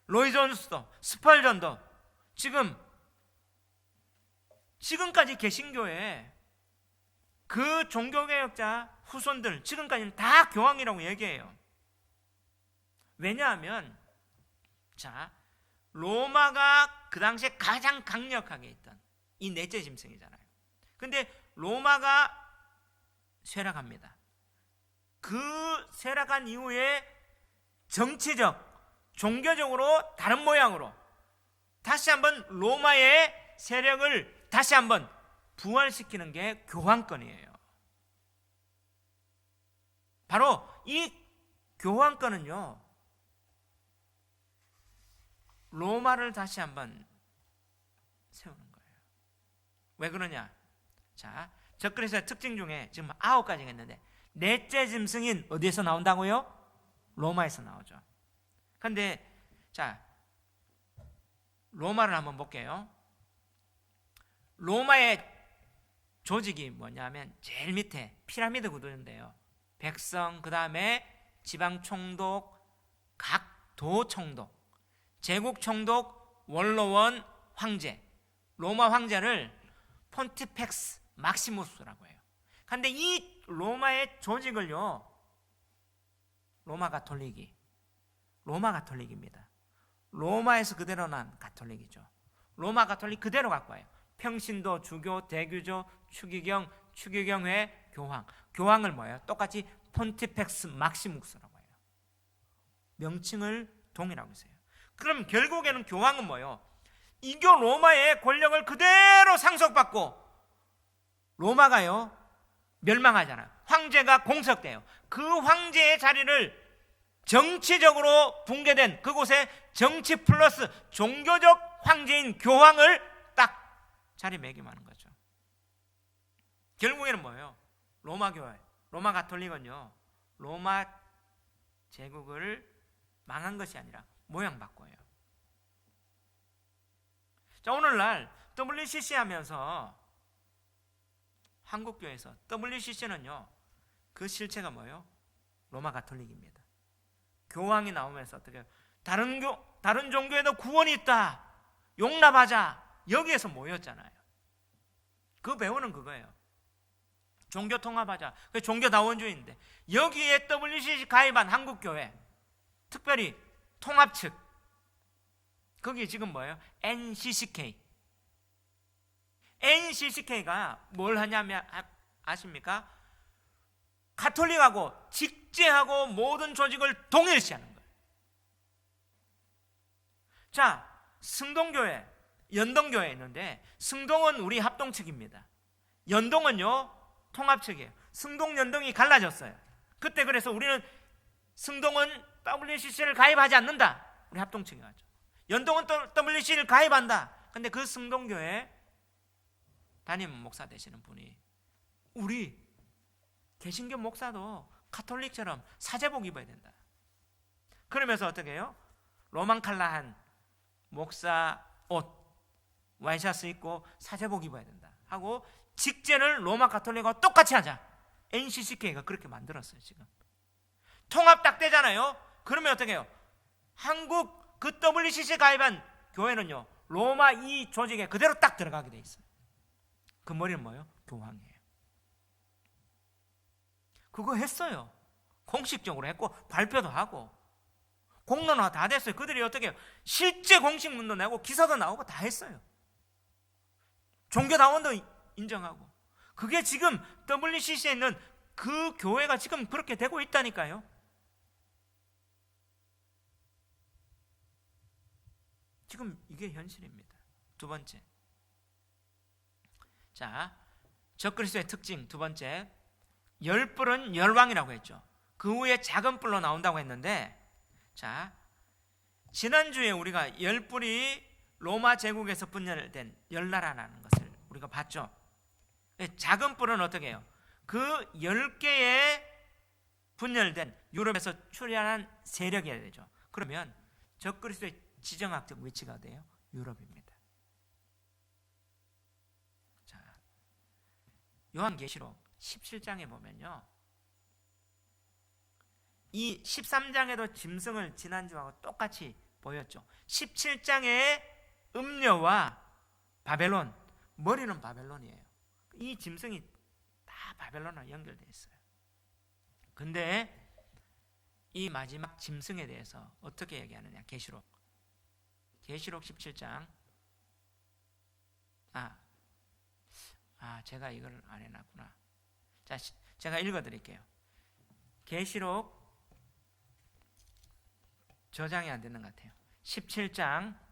로이 존스도, 스펄전도 지금까지 개신교에 그 종교개혁자 후손들 지금까지는 다 교황이라고 얘기해요. 왜냐하면 자, 로마가 그 당시에 가장 강력하게 있던 이 넷째 짐승이잖아요. 근데 로마가 쇠락합니다. 그 쇠락한 이후에 정치적, 종교적으로 다른 모양으로 다시 한번 로마의 세력을 다시 한번 부활시키는 게 교황권이에요. 바로 이 교황권은요, 로마를 다시 한번 세우는 거예요. 왜 그러냐? 자, 적그리스도의 특징 중에 지금 9가지가 있는데 넷째 짐승인 어디에서 나온다고요? 로마에서 나오죠. 그런데 자, 로마를 한번 볼게요. 로마의 조직이 뭐냐면 제일 밑에 피라미드 구도인데요. 백성, 그 다음에 지방 총독, 각 도 총독, 제국 총독, 원로원, 황제. 로마 황제를 폰티펙스 막시무스라고 해요. 그런데 이 로마의 조직을요, 로마 가톨릭입니다. 로마에서 그대로 난 가톨릭이죠. 로마 가톨릭 그대로 갖고 와요. 평신도, 주교, 대교조, 추기경회, 교황. 교황을 뭐예요? 똑같이 폰티펙스 막시무스라고 해요. 명칭을 동일하고 있어요. 그럼 결국에는 교황은 뭐예요? 이교 로마의 권력을 그대로 상속받고 로마가요 멸망하잖아요. 황제가 공석돼요. 그 황제의 자리를 정치적으로 붕괴된 그곳에 정치 플러스 종교적 황제인 교황을 딱 자리매김하는 거죠. 결국에는 뭐예요? 로마 교회, 로마 가톨릭은요, 로마 제국을 망한 것이 아니라 모양 바꿔요. 자, 오늘날 WCC 하면서 한국교회에서 WCC는요, 그 실체가 뭐예요? 로마 가톨릭입니다. 교황이 나오면서 어떻게 해요? 다른 종교에도 구원이 있다, 용납하자, 여기에서 모였잖아요. 그 배우는 그거예요. 종교 통합하자. 그 종교다원주의인데 여기에 WCC 가입한 한국교회, 특별히 통합 측, 거기 지금 뭐예요? NCCK가 뭘 하냐면 아십니까? 가톨릭하고 직제하고 모든 조직을 동일시하는 거예요. 자, 승동교회, 연동교회 있는데 승동은 우리 합동 측입니다. 연동은요 통합 측이에요. 승동, 연동이 갈라졌어요. 그때 그래서 우리는 승동은 WCC를 가입하지 않는다, 우리 합동 측이 하죠. 연동은 WCC를 가입한다. 근데 그 승동교회 담임 목사 되시는 분이 우리 개신교 목사도 가톨릭처럼 사제복 입어야 된다. 그러면서 어떻게 해요? 로망칼라한 목사 옷 와이셔츠 입고 사제복 입어야 된다 하고 직제를 로마 가톨릭과 똑같이 하자. NCCK가 그렇게 만들었어요. 지금 통합 딱 되잖아요. 그러면 어떻게 해요? 한국 그 WCC 가입한 교회는요 로마 이 조직에 그대로 딱 들어가게 돼 있어요. 그 머리는 뭐예요? 교황이에요. 그거 했어요. 공식적으로 했고 발표도 하고 공론화 다 됐어요. 그들이 어떻게 해요? 실제 공식문도 내고 기사도 나오고 다 했어요. 종교다원도 인정하고. 그게 지금 WCC에 있는 그 교회가 지금 그렇게 되고 있다니까요. 지금 이게 현실입니다. 두 번째, 자, 적그리스도의 특징 두 번째, 열불은 열왕이라고 했죠. 그 후에 작은 뿔로 나온다고 했는데, 자, 지난주에 우리가 열불이 로마 제국에서 분열된 열나라라는 것을 우리가 봤죠. 작은 뿔은 어떻게 해요? 그 10개의 분열된 유럽에서 출현한 세력이어야 되죠. 그러면 적그리스도의 지정학적 위치가 돼요? 유럽입니다. 자, 요한계시록 17장에 보면요, 이 13장에도 짐승을 지난주하고 똑같이 보였죠. 17장의 음녀와 바벨론, 머리는 바벨론이에요. 이 짐승이 다 바벨론과 연결되어 있어요. 근데 이 마지막 짐승에 대해서 어떻게 얘기하느냐? 계시록 17장. 제가 이걸 안 해놨구나. 자, 제가 읽어드릴게요. 계시록 저장이 안 되는 것 같아요. 17장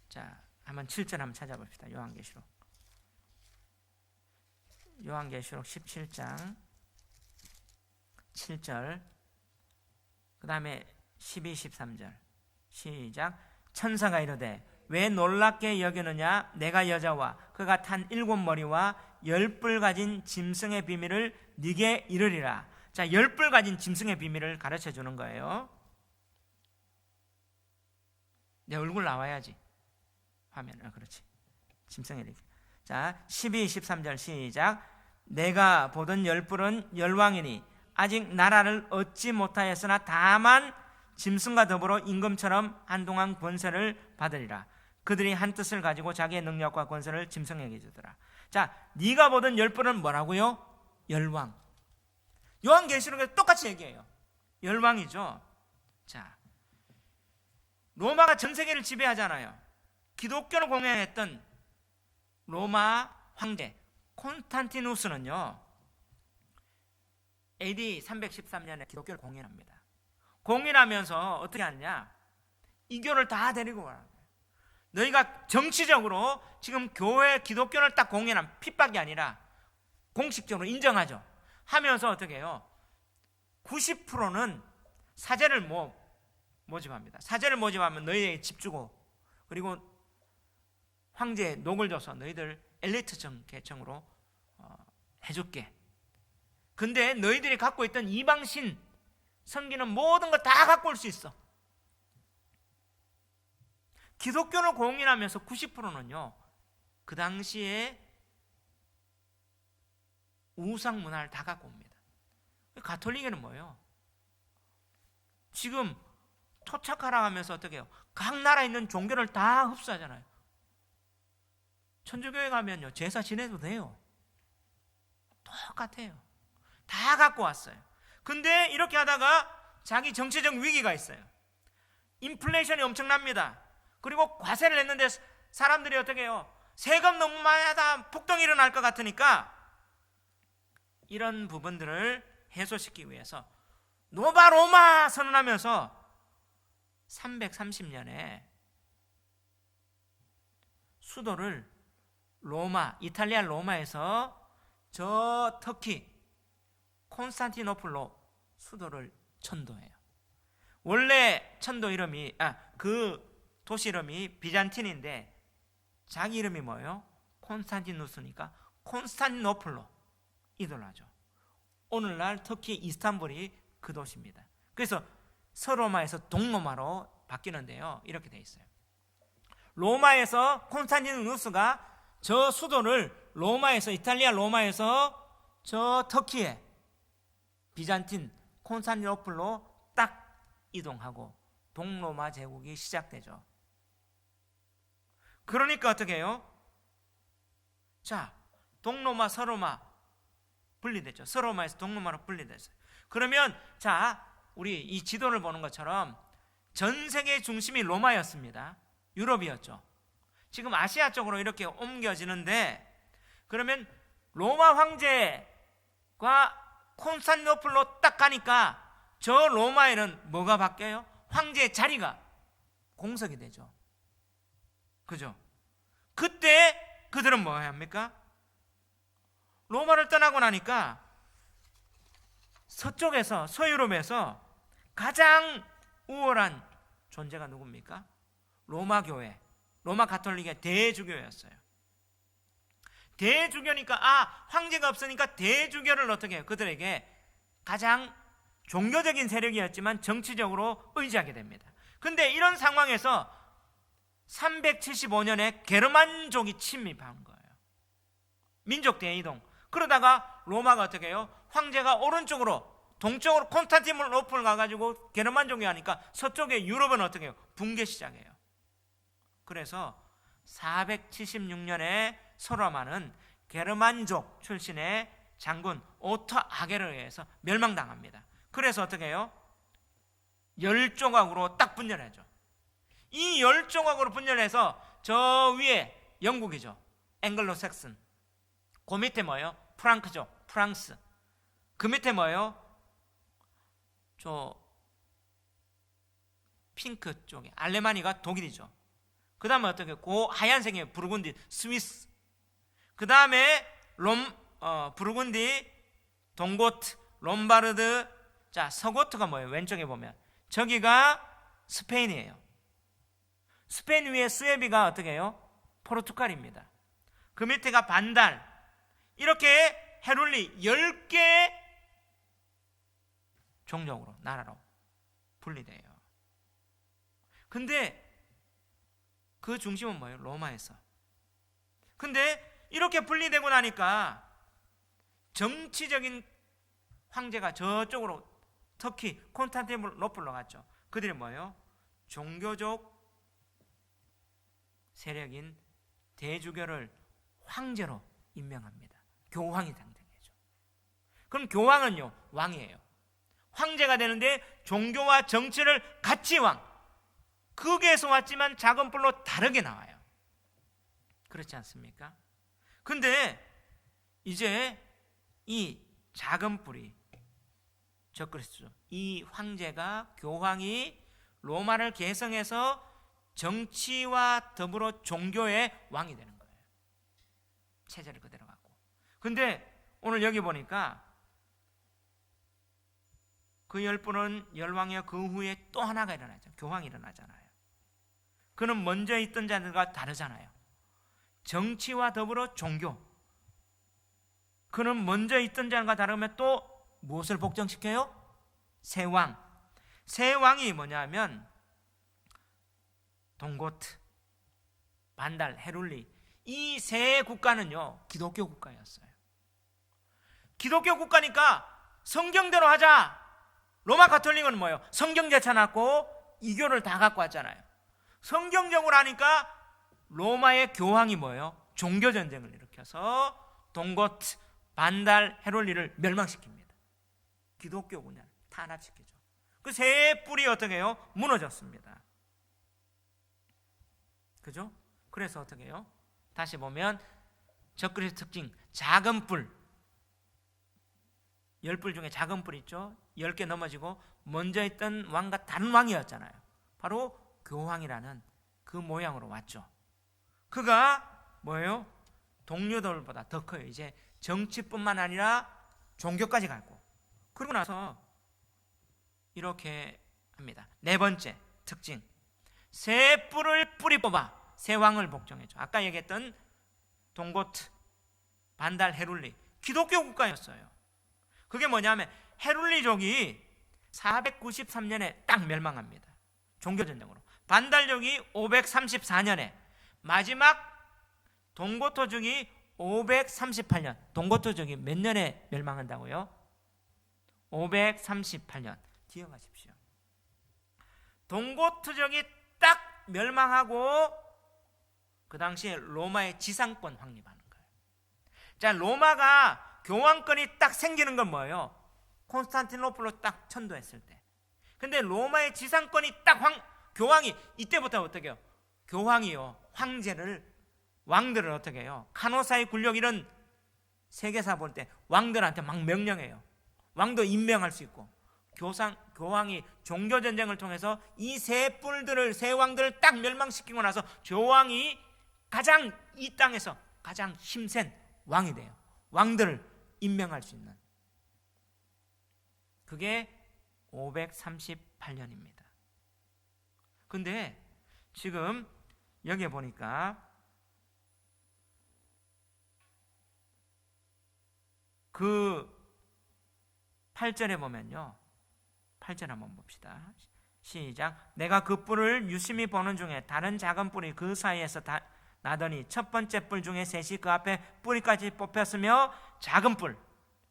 자, 한번 7절 한번 찾아봅시다. 요한계시록 17장 7절, 그 다음에 12, 13절 시작. 천사가 이르되 왜 놀랍게 여기느냐? 내가 여자와 그가 탄 7머리와 10뿔 가진 짐승의 비밀을 네게 이르리라. 자, 10뿔 가진 짐승의 비밀을 가르쳐 주는 거예요. 내 얼굴 나와야지 화면. 그렇지. 짐승의 비밀. 자, 12, 13절 시작. 내가 보던 10뿔은 열왕이니 아직 나라를 얻지 못하였으나 다만 짐승과 더불어 임금처럼 한동안 권세를 받으리라. 그들이 한 뜻을 가지고 자기의 능력과 권세를 짐승에게 주더라. 자, 네가 보던 10뿔은 뭐라고요? 열왕. 요한계시록에서 똑같이 얘기해요. 열왕이죠. 자, 로마가 전 세계를 지배하잖아요. 기독교를 공양했던 로마 황제 콘스탄티누스는요, AD 313년에 기독교를 공인합니다. 공인하면서 어떻게 하느냐? 이교를 다 데리고 가는 거예요. 너희가 정치적으로 지금 교회 기독교를 딱 공인한, 핍박이 아니라 공식적으로 인정하죠. 하면서 어떻게 해요? 90%는 사제를 모집합니다. 사제를 모집하면 너희에게 집 주고, 그리고 황제에 녹을 줘서 너희들 엘리트층 계층으로 해줄게. 근데 너희들이 갖고 있던 이방신 섬기는 모든 걸 다 갖고 올 수 있어. 기독교를 공인하면서 90%는요 그 당시에 우상 문화를 다 갖고 옵니다. 가톨릭에는 뭐예요? 지금 토착하라 하면서 어떻게 해요? 각 나라에 있는 종교를 다 흡수하잖아요. 천주교회 가면요 제사 지내도 돼요. 똑같아요. 다 갖고 왔어요. 근데 이렇게 하다가 자기 정치적 위기가 있어요. 인플레이션이 엄청납니다. 그리고 과세를 냈는데 사람들이 어떻게 해요? 세금 너무 많이 하다 폭동이 일어날 것 같으니까 이런 부분들을 해소시키기 위해서 노바 로마 선언하면서 330년에 수도를 로마, 이탈리아 로마에서 저 터키 콘스탄티노플로 수도를 천도해요. 원래 천도 이름이 그 도시 이름이 비잔틴인데 자기 이름이 뭐예요? 콘스탄티누스니까 콘스탄티노플로 이돌하죠. 오늘날 터키 이스탄불이 그 도시입니다. 그래서 서로마에서 동로마로 바뀌는데요, 이렇게 돼 있어요. 로마에서 콘스탄티누스가 저 수도를 로마에서, 이탈리아 로마에서 저 터키에 비잔틴 콘스탄티노플로 딱 이동하고 동로마 제국이 시작되죠. 그러니까 어떻게 해요? 자, 동로마 서로마 분리됐죠. 서로마에서 동로마로 분리됐어요. 그러면 자, 우리 이 지도를 보는 것처럼 전 세계 중심이 로마였습니다. 유럽이었죠. 지금 아시아 쪽으로 이렇게 옮겨지는데, 그러면 로마 황제가 콘스탄티노플로 딱 가니까 저 로마에는 뭐가 바뀌어요? 황제의 자리가 공석이 되죠. 그죠? 그때 그들은 뭐 합니까? 로마를 떠나고 나니까 서쪽에서, 서유럽에서 가장 우월한 존재가 누굽니까? 로마 교회, 로마 가톨릭의 대주교였어요. 대주교니까 황제가 없으니까 대주교를 어떻게 해요? 그들에게 가장 종교적인 세력이었지만 정치적으로 의지하게 됩니다. 근데 이런 상황에서 375년에 게르만족이 침입한 거예요. 민족 대이동. 그러다가 로마가 어떻게 해요? 황제가 오른쪽으로, 동쪽으로 콘스탄티노플 가가지고 게르만족이 하니까 서쪽의 유럽은 어떻게 해요? 붕괴 시작해요. 그래서 476년에 소로마는 게르만족 출신의 장군 오토 아게르에 의해서 멸망당합니다. 그래서 어떻게 해요? 10조각으로 딱 분열하죠. 이 10조각으로 분열해서 저 위에 영국이죠. 앵글로 삭슨. 그 밑에 뭐예요? 프랑크족, 프랑스. 그 밑에 뭐예요? 저 핑크 쪽에 알레마니가 독일이죠. 그 다음에 어떻게, 그 하얀색의 부르군디, 스위스. 그 다음에 부르군디, 동고트, 롬바르드. 자, 서고트가 뭐예요? 왼쪽에 보면 저기가 스페인이에요. 스페인 위에 스웨비가 어떻게 해요? 포르투갈입니다. 그 밑에가 반달. 이렇게 헤룰리 10개 종족으로, 나라로 분리돼요. 근데 그 중심은 뭐예요? 로마에서. 근데 이렇게 분리되고 나니까 정치적인 황제가 저쪽으로 터키 콘스탄티노플로 갔죠. 그들이 뭐예요? 종교적 세력인 대주교를 황제로 임명합니다. 교황이 당되죠. 그럼 교황은요, 왕이에요. 황제가 되는데 종교와 정치를 같이 극에서 왔지만 작은 뿔로 다르게 나와요. 그렇지 않습니까? 근데 이제 이 작은 뿔이 적그리스도죠. 이 황제가, 교황이 로마를 계승해서 정치와 더불어 종교의 왕이 되는 거예요. 체제를 그대로 갖고. 근데 오늘 여기 보니까 그 10분은 열왕이요, 그 후에 또 하나가 일어나죠. 교황이 일어나잖아요. 그는 먼저 있던 자들과 다르잖아요. 정치와 더불어 종교. 그는 먼저 있던 자들과 다르면 또 무엇을 복종시켜요? 새 왕. 새 왕이 뭐냐면 동고트, 반달, 헤룰리. 이 세 국가는요, 기독교 국가였어요. 기독교 국가니까 성경대로 하자. 로마 가톨릭은 뭐예요? 성경 제쳐놨고 이교를 다 갖고 왔잖아요. 성경적으로 하니까 로마의 교황이 뭐예요? 종교전쟁을 일으켜서 동고트, 반달, 헤롤리를 멸망시킵니다. 기독교군을 탄압시키죠. 그 세 뿔이 어떻게 해요? 무너졌습니다. 그죠? 그래서 어떻게 해요? 다시 보면 적그리스도 특징, 작은 뿔. 10뿔 중에 작은 뿔 있죠? 10개 넘어지고 먼저 있던 왕과 다른 왕이었잖아요. 바로 교황이라는 그 모양으로 왔죠. 그가 뭐예요? 동료들보다 더 커요. 이제 정치뿐만 아니라 종교까지 갔고. 그러고 나서 이렇게 합니다. 네 번째 특징, 새 뿔을 뿌리 뽑아 새 왕을 복종해줘. 아까 얘기했던 동고트, 반달, 헤룰리, 기독교 국가였어요. 그게 뭐냐면 헤룰리족이 493년에 딱 멸망합니다. 종교전쟁으로. 반달족이 534년에, 마지막 동고토족이 538년. 동고토족이 몇 년에 멸망한다고요? 538년. 기억하십시오. 동고토족이 딱 멸망하고 그 당시에 로마의 지상권 확립하는 거예요. 자, 로마가 교황권이 딱 생기는 건 뭐예요? 콘스탄티노플로 딱 천도했을 때. 근데 로마의 지상권이 딱 교황이 이때부터 어떻게 해요? 교황이요, 왕들을 어떻게 해요? 카노사의 군력, 이런 세계사 볼 때 왕들한테 막 명령해요. 왕도 임명할 수 있고, 교황이 종교전쟁을 통해서 이 세 왕들을 딱 멸망시키고 나서 교황이 이 땅에서 가장 힘센 왕이 돼요. 왕들을 임명할 수 있는. 그게 538년입니다. 근데 지금 여기에 보니까 그 8절에 보면요, 8절 한번 봅시다. 시작. 내가 그 뿔을 유심히 보는 중에 다른 작은 뿔이 그 사이에서 나더니 첫 번째 뿔 중에 셋이 그 앞에 뿌리까지 뽑혔으며, 작은 뿔,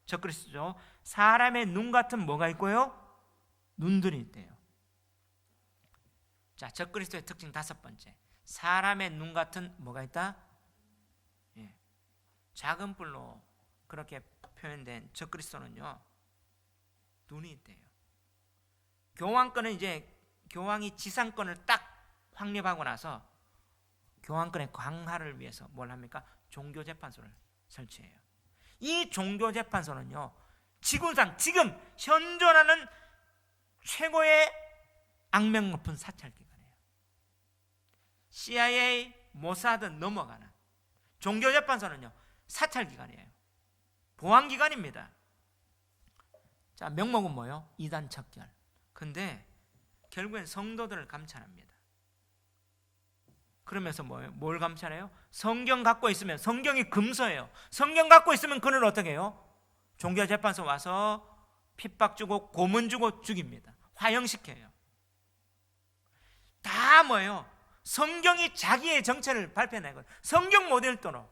적그리스도죠. 사람의 눈 같은 뭐가 있고요? 눈들이 있대요. 자, 적그리스도의 특징 5번째. 사람의 눈 같은 뭐가 있다? 예. 작은 뿔로 그렇게 표현된 적그리스도는요, 눈이 있대요. 교황권은 이제 교황이 지상권을 딱 확립하고 나서 교황권의 강화를 위해서 뭘 합니까? 종교재판소를 설치해요. 이 종교재판소는요, 지구상 지금 현존하는 최고의 악명 높은 사찰기관이에요. CIA, 모사드 넘어가는 종교재판소는요, 사찰기관이에요. 보안기관입니다. 자, 명목은 뭐예요? 이단 척결. 근데 결국엔 성도들을 감찰합니다. 그러면서 뭐예요? 뭘 감찰해요? 성경 갖고 있으면, 성경이 금서예요. 성경 갖고 있으면 그는 어떻게 해요? 종교재판소 와서 핍박 주고 고문 주고 죽입니다. 화형시켜요. 다 뭐예요? 성경이 자기의 정체를 발표해내고, 성경 모델도로.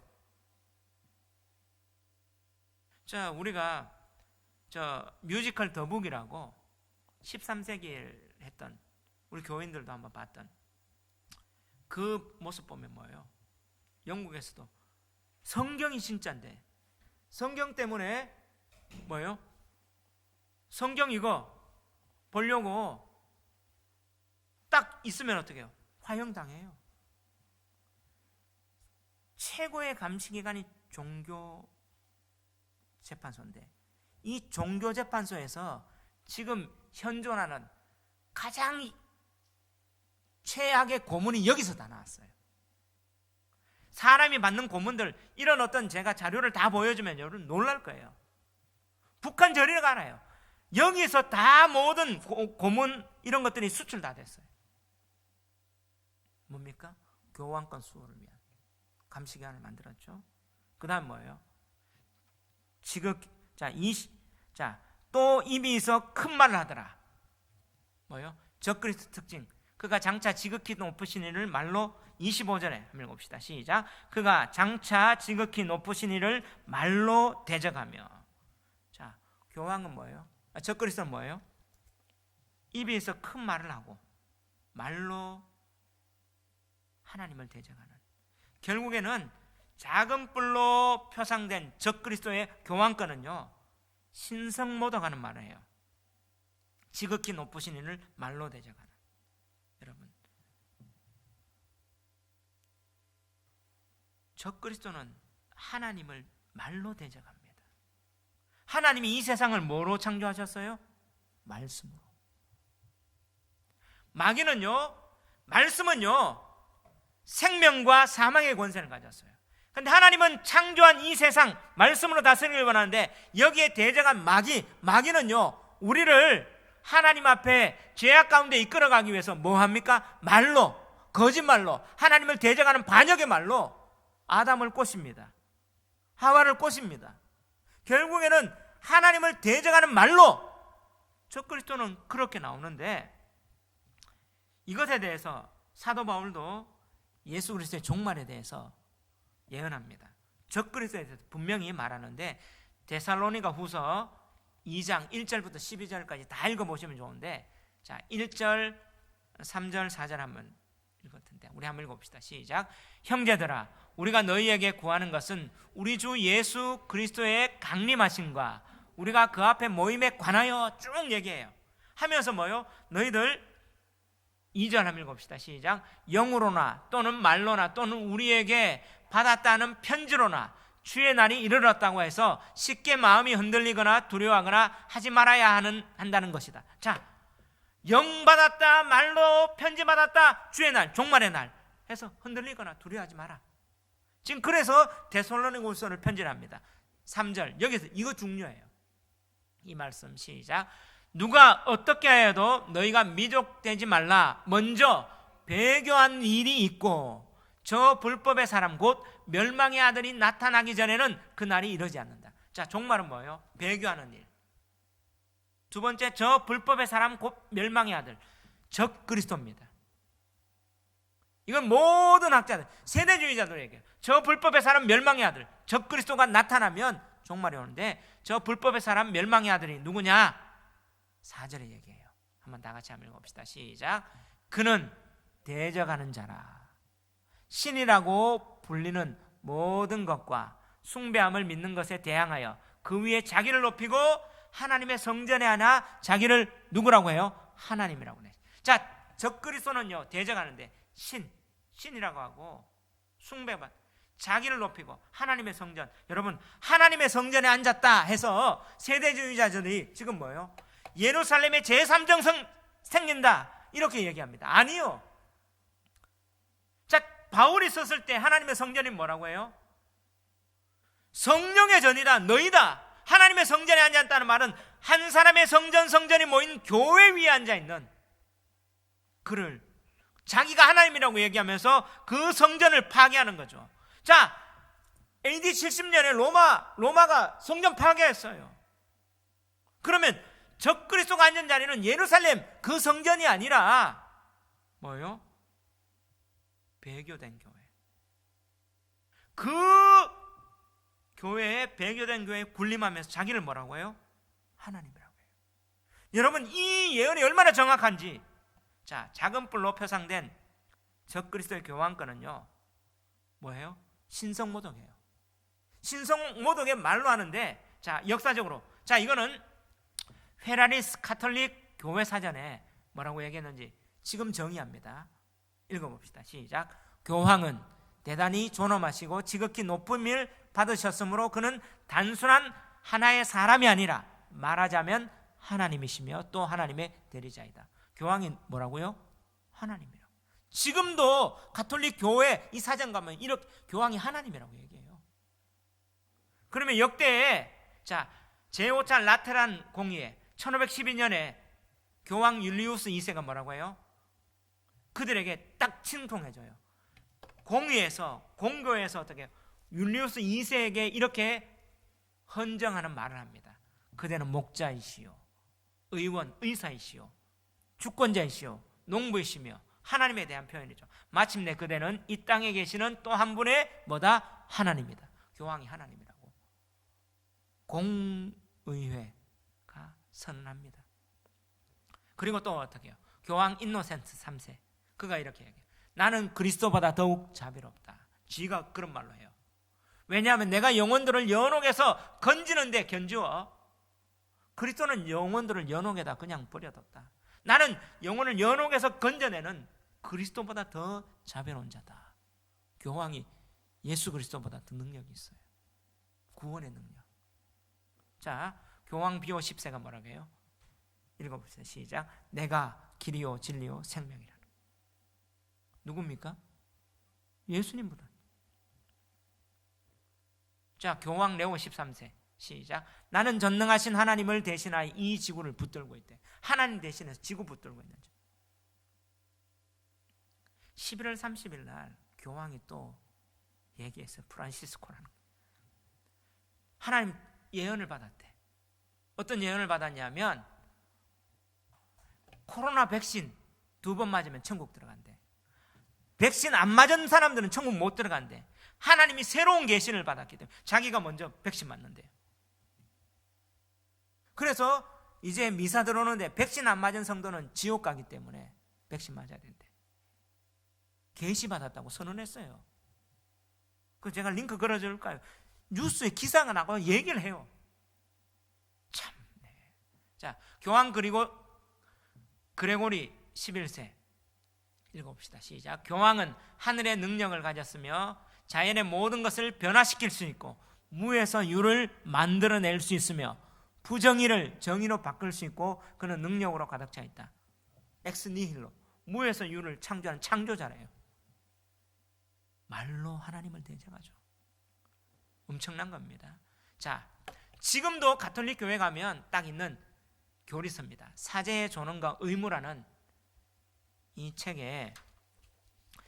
자, 우리가 뮤지컬 더북이라고 13세기에 했던, 우리 교인들도 한번 봤던 그 모습 보면 뭐예요? 영국에서도 성경이 진짜인데, 성경 때문에 뭐예요? 성경 이거 보려고 딱 있으면 어떻게 해요? 화형당해요. 최고의 감시기관이 종교재판소인데, 이 종교재판소에서 지금 현존하는 가장 최악의 고문이 여기서 다 나왔어요. 사람이 받는 고문들, 이런 어떤 제가 자료를 다 보여주면 여러분 놀랄 거예요. 북한 저리가 알아요. 여기서 다 모든 고문 이런 것들이 수출 다 됐어요. 뭡니까? 교황권 수호를 위한 감시기관을 만들었죠. 그 다음 뭐예요? 또 입이 있어 큰 말을 하더라. 뭐예요? 적그리스도 특징. 그가 장차 지극히 높으신 이를 말로, 25절에 한번 읽읍시다. 시작. 그가 장차 지극히 높으신 이를 말로 대적하며. 자, 교황은 뭐예요? 적그리스도는 뭐예요? 입이 있어 큰 말을 하고 말로 하나님을 대적하는. 결국에는 작은 뿔로 표상된 적그리스도의 교황권은요, 신성모독하는 말을 해요. 지극히 높으신 이를 말로 대적하는. 여러분, 적그리스도는 하나님을 말로 대적합니다. 하나님이 이 세상을 뭐로 창조하셨어요? 말씀으로. 마귀는요, 말씀은요, 생명과 사망의 권세를 가졌어요. 그런데 하나님은 창조한 이 세상 말씀으로 다스리길 원하는데, 여기에 대적한 마귀는요, 우리를 하나님 앞에 죄악 가운데 이끌어가기 위해서 뭐 합니까? 말로, 거짓말로, 하나님을 대적하는 반역의 말로 아담을 꼬십니다. 하와를 꼬십니다. 결국에는 하나님을 대적하는 말로 적그리스도는 그렇게 나오는데, 이것에 대해서 사도 바울도 예수 그리스도의 종말에 대해서 예언합니다. 적그리스도에 대해서 분명히 말하는데, 데살로니가 후서 2장 1절부터 12절까지 다 읽어보시면 좋은데, 자 1절 3절 4절 한번 읽을 텐데 우리 한번 읽어봅시다. 시작. 형제들아, 우리가 너희에게 구하는 것은 우리 주 예수 그리스도의 강림하심과 우리가 그 앞에 모임에 관하여 쭉 얘기해요. 하면서 뭐요? 너희들 2절 한번 읽어봅시다. 시작. 영으로나 또는 말로나 또는 우리에게 받았다는 편지로나 주의 날이 이르렀다고 해서 쉽게 마음이 흔들리거나 두려워하거나 하지 말아야 한다는 것이다. 자, 영 받았다, 말로 편지 받았다, 주의 날, 종말의 날 해서 흔들리거나 두려워하지 마라. 지금 그래서 데살로니가후서를 편지를 합니다. 3절, 여기서 이거 중요해요. 이 말씀 시작. 누가 어떻게 하여도 너희가 미족되지 말라. 먼저 배교한 일이 있고 저 불법의 사람 곧 멸망의 아들이 나타나기 전에는 그 날이 이르지 않는다. 자, 종말은 뭐예요? 배교하는 일. 두 번째, 저 불법의 사람 곧 멸망의 아들, 적그리스도입니다. 이건 모든 학자들, 세대주의자들 얘기해요. 저 불법의 사람 멸망의 아들, 적그리스도가 나타나면 종말이 오는데, 저 불법의 사람 멸망의 아들이 누구냐? 4절에 얘기해요. 한번 다 같이 한번 읽어봅시다. 시작. 그는 대적하는 자라. 신이라고 불리는 모든 것과 숭배함을 믿는 것에 대항하여 그 위에 자기를 높이고 하나님의 성전에 하나 자기를 누구라고 해요? 하나님이라고 해요. 자, 적그리스도는요 대적하는데 신이라고 하고 숭배만, 자기를 높이고 하나님의 성전. 여러분, 하나님의 성전에 앉았다 해서 세대주의자들이 지금 뭐예요? 예루살렘에 제3정성 생긴다 이렇게 얘기합니다. 아니요. 자, 바울이 썼을 때 하나님의 성전이 뭐라고 해요? 성령의 전이다, 너희다. 하나님의 성전에 앉았다는 말은 한 사람의 성전이 모인 교회 위에 앉아있는 그를 자기가 하나님이라고 얘기하면서 그 성전을 파괴하는 거죠. 자, AD 70년에 로마가 성전 파괴했어요. 그러면 적그리스도가 앉은 자리는 예루살렘 그 성전이 아니라 뭐예요? 배교된 교회. 그 교회에 배교된 교회에 군림하면서 자기를 뭐라고 해요? 하나님이라고 해요. 여러분, 이 예언이 얼마나 정확한지. 자, 작은 뿔로 표상된 적그리스도의 교황권은요 뭐예요? 신성모독이에요. 신성모독의 말로 하는데, 자, 역사적으로, 자, 이거는 페라리스 카톨릭 교회 사전에 뭐라고 얘기했는지 지금 정의합니다. 읽어봅시다. 시작. 교황은 대단히 존엄하시고 지극히 높은 일 받으셨으므로 그는 단순한 하나의 사람이 아니라 말하자면 하나님이시며 또 하나님의 대리자이다. 교황이 뭐라고요? 하나님이라고. 지금도 가톨릭 교회 이 사전 가면 이렇게 교황이 하나님이라고 얘기해요. 그러면 역대에, 자, 제5차 라테란 공의회 1512년에 교황 율리우스 2세가 뭐라고 해요? 그들에게 딱 칭송해줘요. 공의에서, 공교에서 어떻게 율리우스 2세에게 이렇게 헌정하는 말을 합니다. 그대는 목자이시요, 의원, 의사이시요, 주권자이시요, 농부이시며 하나님에 대한 표현이죠. 마침내 그대는 이 땅에 계시는 또 한 분의 뭐다? 하나님이다. 교황이 하나님이라고 공의회가 선언합니다. 그리고 또 어떻게 해요? 교황 인노센트 3세 그가 이렇게 얘기해요. 나는 그리스도보다 더욱 자비롭다. 지가 그런 말로 해요. 왜냐하면 내가 영혼들을 연옥에서 건지는데 견주어, 그리스도는 영혼들을 연옥에다 그냥 버려뒀다. 나는 영혼을 연옥에서 건져내는 그리스도보다 더 자비로운 자다. 교황이 예수 그리스도보다 더 능력이 있어요. 구원의 능력. 자, 교황 비오 10세가 뭐라고 해요? 읽어봅시다. 시작. 내가 길이요 진리요 생명이라. 누굽니까? 예수님보다. 자, 교황 레오 13세 시작. 나는 전능하신 하나님을 대신하여 이 지구를 붙들고 있대. 하나님 대신해서 지구 붙들고 있는 자. 11월 30일 날 교황이 또 얘기했어요. 프란시스코라는. 하나님 예언을 받았대. 어떤 예언을 받았냐면 코로나 백신 2번 맞으면 천국 들어간대. 백신 안 맞은 사람들은 천국 못 들어간대. 하나님이 새로운 계시를 받았기 때문에 자기가 먼저 백신 맞는데요. 그래서 이제 미사 들어오는데 백신 안 맞은 성도는 지옥 가기 때문에 백신 맞아야 된대. 계시 받았다고 선언했어요. 그 제가 링크 걸어줄까요? 뉴스에 기사가 나고 얘기를 해요. 참. 네. 자, 교황 그리고 그레고리 11세 읽어봅시다. 시작. 교황은 하늘의 능력을 가졌으며 자연의 모든 것을 변화시킬 수 있고 무에서 유를 만들어낼 수 있으며 부정의를 정의로 바꿀 수 있고 그는 능력으로 가득 차 있다. 엑스니힐로 무에서 유를 창조하는 창조자래요. 말로 하나님을 대적하죠. 엄청난 겁니다. 자, 지금도 가톨릭 교회 가면 딱 있는 교리서입니다. 사제의 존엄과 의무라는 이 책에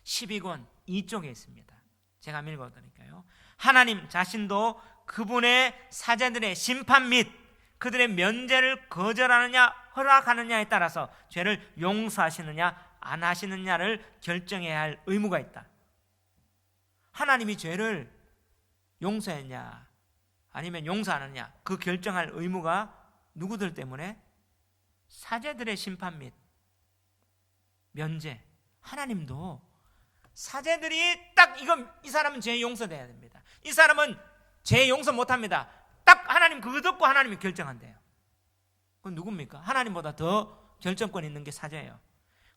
12권 2쪽에 있습니다. 제가 한번 읽어드릴까요? 하나님 자신도 그분의 사제들의 심판 및 그들의 면제를 거절하느냐 허락하느냐에 따라서 죄를 용서하시느냐 안 하시느냐를 결정해야 할 의무가 있다. 하나님이 죄를 용서했냐 아니면 용서 안 하느냐 그 결정할 의무가 누구들 때문에? 사제들의 심판 및 면제. 하나님도 사제들이 딱 이 사람은 죄 용서돼야 됩니다. 이 사람은 죄 용서 못합니다. 딱 하나님 그거 듣고 하나님이 결정한대요. 그건 누굽니까? 하나님보다 더 결정권 있는 게 사제예요.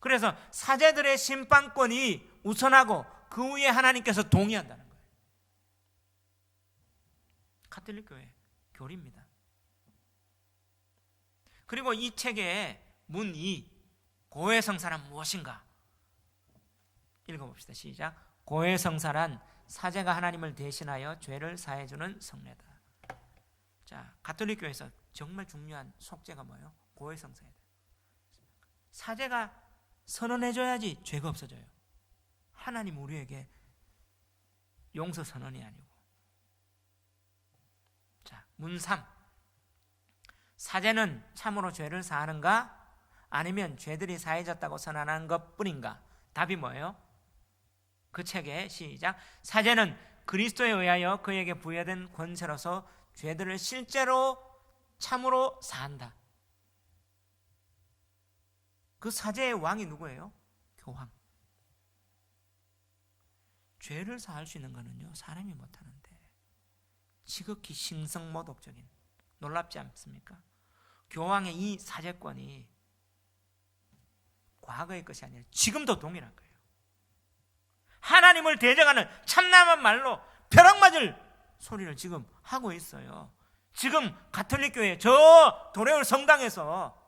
그래서 사제들의 심판권이 우선하고 그 후에 하나님께서 동의한다는 거예요. 가톨릭 교회 교리입니다. 그리고 이 책의 문 2 고해성사란 무엇인가? 읽어봅시다. 시작. 고해성사란 사제가 하나님을 대신하여 죄를 사해주는 성례다. 자, 가톨릭 교회에서 정말 중요한 속죄가 뭐예요? 고해성사예요. 사제가 선언해줘야지 죄가 없어져요. 하나님 우리에게 용서 선언이 아니고. 자, 문 3. 사제는 참으로 죄를 사하는가? 아니면 죄들이 사해졌다고 선언하는 것뿐인가? 답이 뭐예요? 그 책에 시작. 사제는 그리스도에 의하여 그에게 부여된 권세로서 죄들을 실제로 참으로 사한다. 그 사제의 왕이 누구예요? 교황. 죄를 사할 수 있는 거는요 사람이 못하는데 지극히 신성모독적인, 놀랍지 않습니까? 교황의 이 사제권이 과거의 것이 아니라 지금도 동일한 거예요. 하나님을 대적하는 참남한 말로 벼락 맞을 소리를 지금 하고 있어요. 지금 가톨릭 교회 저 도레올 성당에서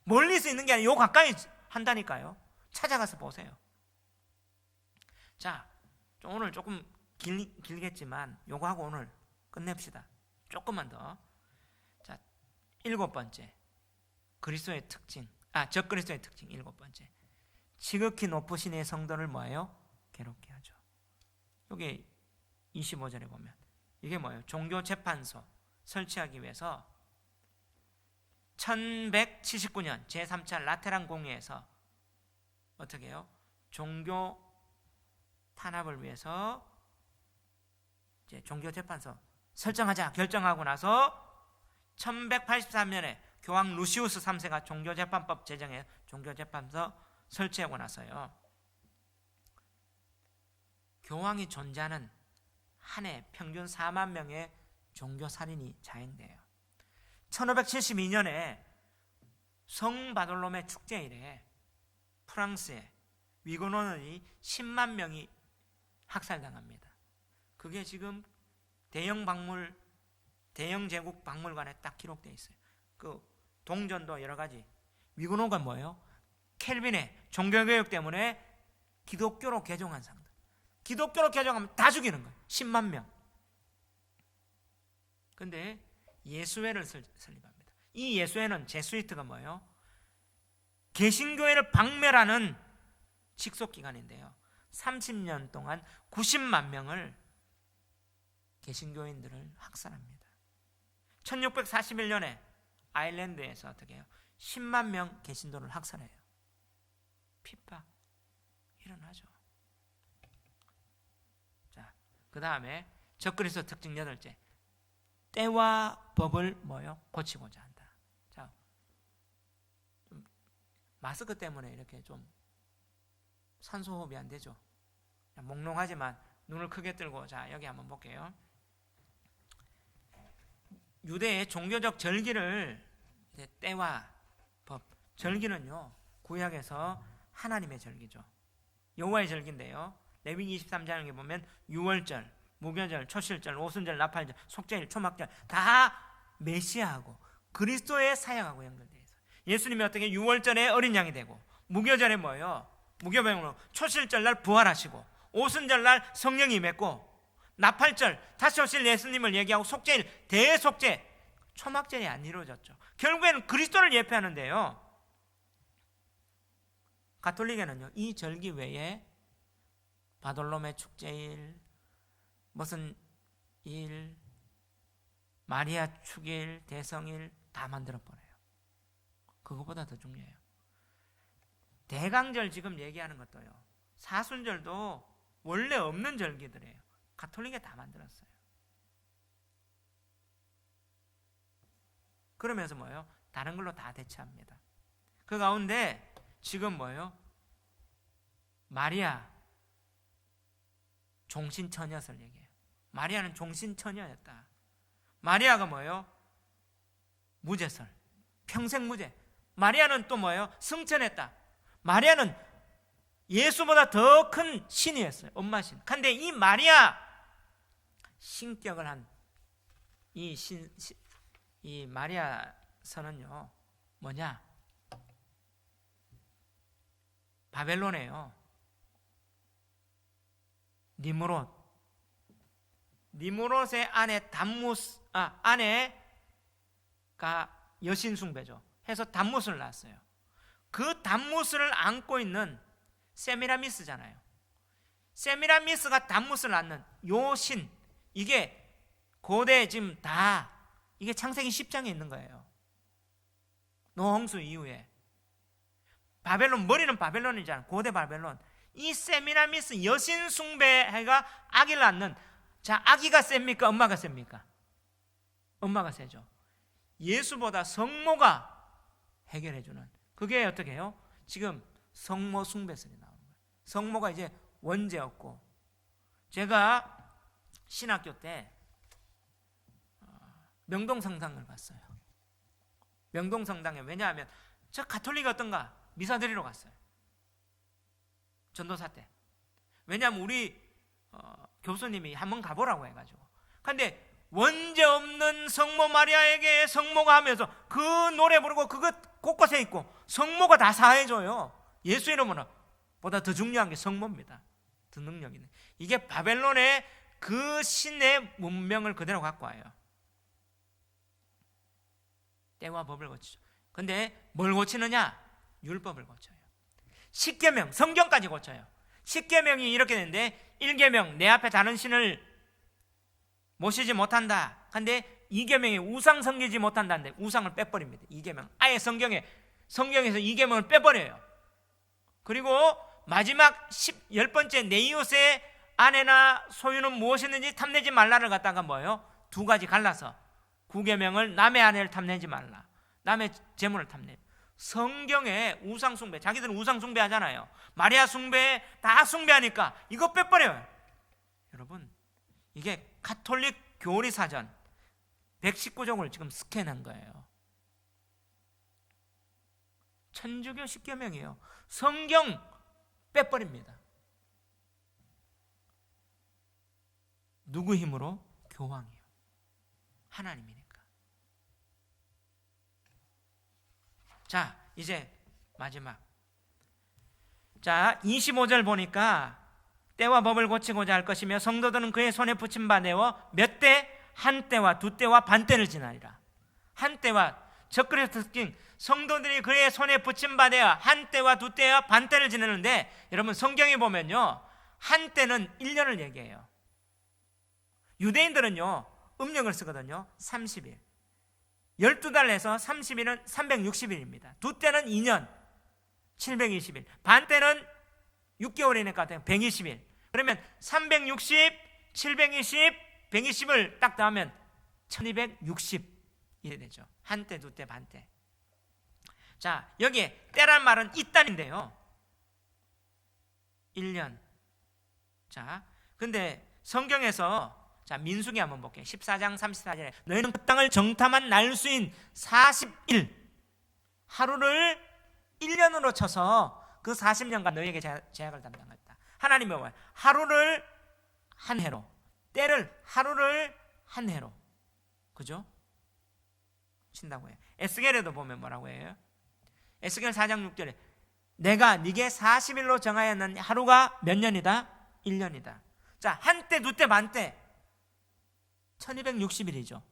멀리서 있는 게 아니라 요 가까이 한다니까요. 찾아가서 보세요. 자, 오늘 조금 길겠지만 요거 하고 오늘 끝냅시다. 조금만 더. 자, 7번째 그리스도의 특징, 적그리스도의 특징 7번째. 지극히 높으신 이의 성도를 뭐예요? 괴롭게 하죠. 여기 25절에 보면 이게 뭐예요? 종교재판소 설치하기 위해서 1179년 제3차 라테란 공의에서 어떻게 해요? 종교 탄압을 위해서 이제 종교재판소 설정하자 결정하고 나서 1183년에 교황 루시우스 3세가 종교재판법 제정해 종교재판소 설치하고 나서요. 교황이 존재하는 한 해 평균 4만 명의 종교살인이 자행돼요. 1572년에 성바돌롬의 축제일에 프랑스에 위고노들이 10만 명이 학살당합니다. 그게 지금 대영 제국 박물관에 딱 기록되어 있어요. 그 동전도 여러 가지. 위고노가 뭐예요? 켈빈의 종교교육 때문에 기독교로 개종한 사람들. 기독교로 개종하면 다 죽이는 거예요. 10만 명. 근데 예수회를 설립합니다. 이 예수회는 제수이트가 뭐예요? 개신교회를 박멸하는 직속기관인데요. 30년 동안 90만 명을 개신교인들을 학살합니다. 1641년에 아일랜드에서 어떻게 해요? 10만 명 개신도를 학살해요. 핍박 일어나죠. 자, 그 다음에 적그리스도 특징 8째, 때와 법을 뭐요? 고치고자 한다. 자, 좀 마스크 때문에 이렇게 좀 산소호흡이 안 되죠. 몽롱하지만 눈을 크게 뜨고, 자, 여기 한번 볼게요. 유대의 종교적 절기를 때와 법, 절기는요 구약에서 하나님의 절기죠. 여호와의 절기인데요, 레위기 23장에 보면 유월절, 무교절, 초실절, 오순절, 나팔절, 속죄일, 초막절 다 메시아하고 그리스도의 사역하고 연결되어 있어요. 예수님이 어떻게 유월절에 어린 양이 되고, 무교절에 뭐예요? 무교병으로 초실절 날 부활하시고, 오순절 날 성령이 임했고, 나팔절 다시 오실 예수님을 얘기하고, 속죄일 대속죄, 초막절이 안 이루어졌죠. 결국에는 그리스도를 예표하는데요, 가톨릭에는요 이 절기 외에 바돌로메 축제일, 무슨 일, 마리아 축일, 대성일 다 만들어버려요. 그거보다 더 중요해요. 대강절 지금 얘기하는 것도요, 사순절도 원래 없는 절기들이에요. 가톨릭에 다 만들었어요. 그러면서 뭐예요? 다른 걸로 다 대체합니다. 그 가운데 지금 뭐예요? 마리아 종신처녀설 얘기해요. 마리아는 종신처녀였다. 마리아가 뭐예요? 무죄설, 평생 무죄. 마리아는 또 뭐예요? 승천했다. 마리아는 예수보다 더 큰 신이었어요. 엄마신. 근데 이 마리아 신격을 한 이 마리아 선은요 뭐냐? 바벨론이에요. 니무롯의 아내 아내가 여신 숭배죠. 해서 담무스를 낳았어요. 그 담무스를 안고 있는 세미라미스잖아요. 세미라미스가 담무스를 낳는 요 신, 이게 고대 지금 다 이게 창세기 10장에 있는 거예요. 노홍수 이후에 바벨론, 머리는 바벨론이잖아요. 고대 바벨론. 이 세미라미스 여신 숭배가 아기를 낳는, 자, 아기가 셉니까? 엄마가 셉니까? 엄마가 세죠. 예수보다 성모가 해결해주는, 그게 어떻게 해요? 지금 성모 숭배설이 나오는 거예요. 성모가 이제 원죄였고, 제가 신학교 때 명동성당을 봤어요. 명동성당에, 왜냐하면 저 가톨릭이 어떤가 미사 드리러 갔어요. 전도사 때. 왜냐하면 우리 교수님이 한번 가보라고 해가지고. 근데 원죄 없는 성모 마리아에게 성모가 하면서 그 노래 부르고 그것 곳곳에 있고, 성모가 다 사해줘요. 예수 이름으로 보다 더 중요한 게 성모입니다. 더 능력 있는. 이게 바벨론의 그 신의 문명을 그대로 갖고 와요. 때와 법을 고치죠. 근데 뭘 고치느냐? 율법을 고쳐요. 10계명, 성경까지 고쳐요. 10계명이 이렇게 되는데, 1계명 내 앞에 다른 신을 모시지 못한다. 근데 2계명에 우상 섬기지 못한다는데 우상을 빼버립니다. 2계명 아예 성경에서 2계명을 빼버려요. 그리고 마지막 10번째 내 이웃의 아내나 소유는 무엇이든지 탐내지 말라를 갖다가 뭐예요? 두 가지 갈라서 9계명을 남의 아내를 탐내지 말라, 남의 재물을 탐내. 성경에 우상 숭배, 자기들은 우상 숭배 하잖아요. 마리아 숭배 다 숭배하니까 이거 빼버려요. 여러분, 이게 가톨릭 교리 사전 119종을 지금 스캔한 거예요. 천주교 10계명이에요. 성경 빼버립니다. 누구 힘으로? 교황이요. 하나님이니까. 자, 이제 마지막. 자, 25절 보니까 때와 법을 고치고자 할 것이며 성도들은 그의 손에 붙임 바 내어 몇 때? 한 때와 두 때와 반 때를 지나리라. 한 때와, 적그리스도 특징, 성도들이 그의 손에 붙임 바 내어 한 때와 두 때와 반 때를 지내는데, 여러분 성경에 보면요, 한 때는 1년을 얘기해요. 유대인들은요 음력을 쓰거든요. 30일. 12달 해서 30일은 360일입니다. 두 때는 2년 720일, 반 때는 6개월이니까 120일. 그러면 360, 720, 120을 딱 더하면 1260일이 되죠. 한 때, 두 때, 반 때. 자, 여기에 때란 말은 이단인데요 1년. 자, 근데 성경에서 자, 민수기 한번 볼게요. 14장 34절에 너희는 그 땅을 정탐한 날수인 40일, 하루를 1년으로 쳐서 그 40년간 너희에게 제약을 담당했다. 하나님이 뭐예요? 하루를 한 해로, 때를 하루를 한 해로, 그죠? 친다고 해요. 에스겔에도 보면 뭐라고 해요? 에스겔 4장 6절에 내가 네게 40일로 정하였는 하루가 몇 년이다? 1년이다. 자, 한때, 두때, 반때 1260일이죠.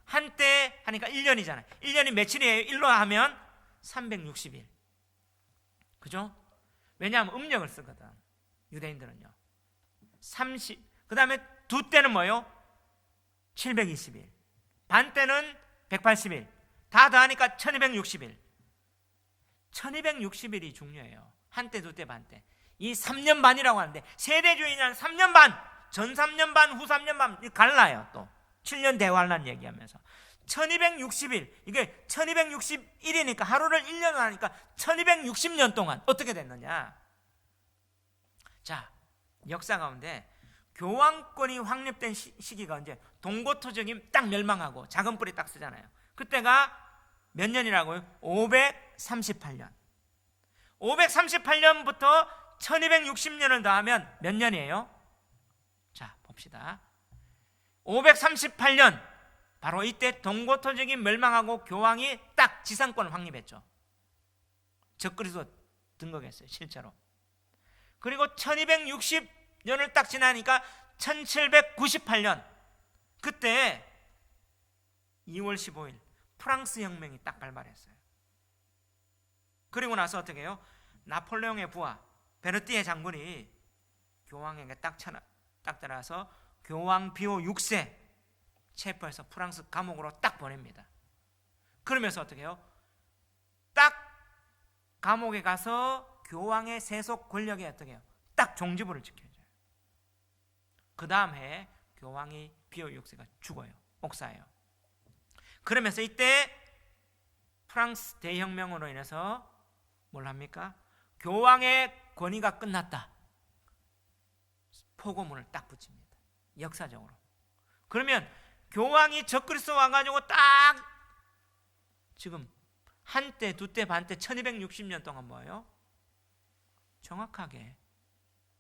한때 하니까 1년이잖아요. 1년이 며칠이에요? 1로 하면 360일. 그죠? 왜냐하면 음력을 쓰거든 유대인들은요. 30. 그 다음에 두 때는 뭐예요? 720일. 반 때는 180일. 다 더하니까 1260일. 1260일이 중요해요. 한때, 두때, 반때. 이 3년 반이라고 하는데 세대주의는 3년 반, 전 3년 반, 후 3년 반 갈라요. 또 7년 대환란 얘기하면서 1260일, 이게 1261이니까 하루를 1년으로 하니까 1260년 동안 어떻게 됐느냐. 자, 역사 가운데 교황권이 확립된 시기가 언제? 동고토적이 딱 멸망하고 작은 뿔이 딱 쓰잖아요. 그때가 몇 년이라고요? 538년. 538년부터 1260년을 더하면 몇 년이에요? 자, 봅시다. 538년, 바로 이때 동고토적이 멸망하고 교황이 딱 지상권을 확립했죠. 적그리스도 등극했어요, 실제로. 그리고 1260년을 딱 지나니까 1798년, 그때 2월 15일 프랑스 혁명이 딱 발발했어요. 그리고 나서 어떻게 해요? 나폴레옹의 부하 베르티에 장군이 교황에게 딱 따라서 교황 비오 6세 체포해서 프랑스 감옥으로 딱 보냅니다. 그러면서 어떻게 해요? 딱 감옥에 가서 교황의 세속 권력에 어떻게 해요? 딱 종지부를 지켜줘요. 그 다음 해에 교황이 비오 6세가 죽어요. 옥사예요. 그러면서 이때 프랑스 대혁명으로 인해서 뭘 합니까? 교황의 권위가 끝났다. 포고문을 딱 붙입니다. 역사적으로. 그러면 교황이 적그리스도 와가지고 딱 지금 한때, 두때, 반때 1260년 동안 뭐예요? 정확하게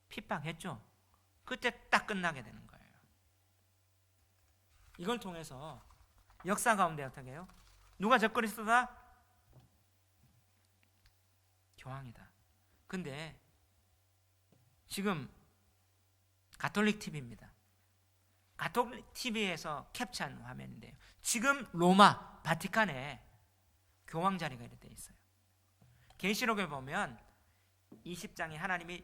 핍박했죠. 그때 딱 끝나게 되는 거예요. 이걸 통해서 역사 가운데 어떻게 해요? 누가 적그리스도다? 교황이다. 근데 지금 가톨릭 TV입니다. 가톨릭 TV에서 캡처한 화면인데요. 지금 로마 바티칸에 교황 자리가 이렇게 돼 있어요. 계시록에 보면 20장에 하나님이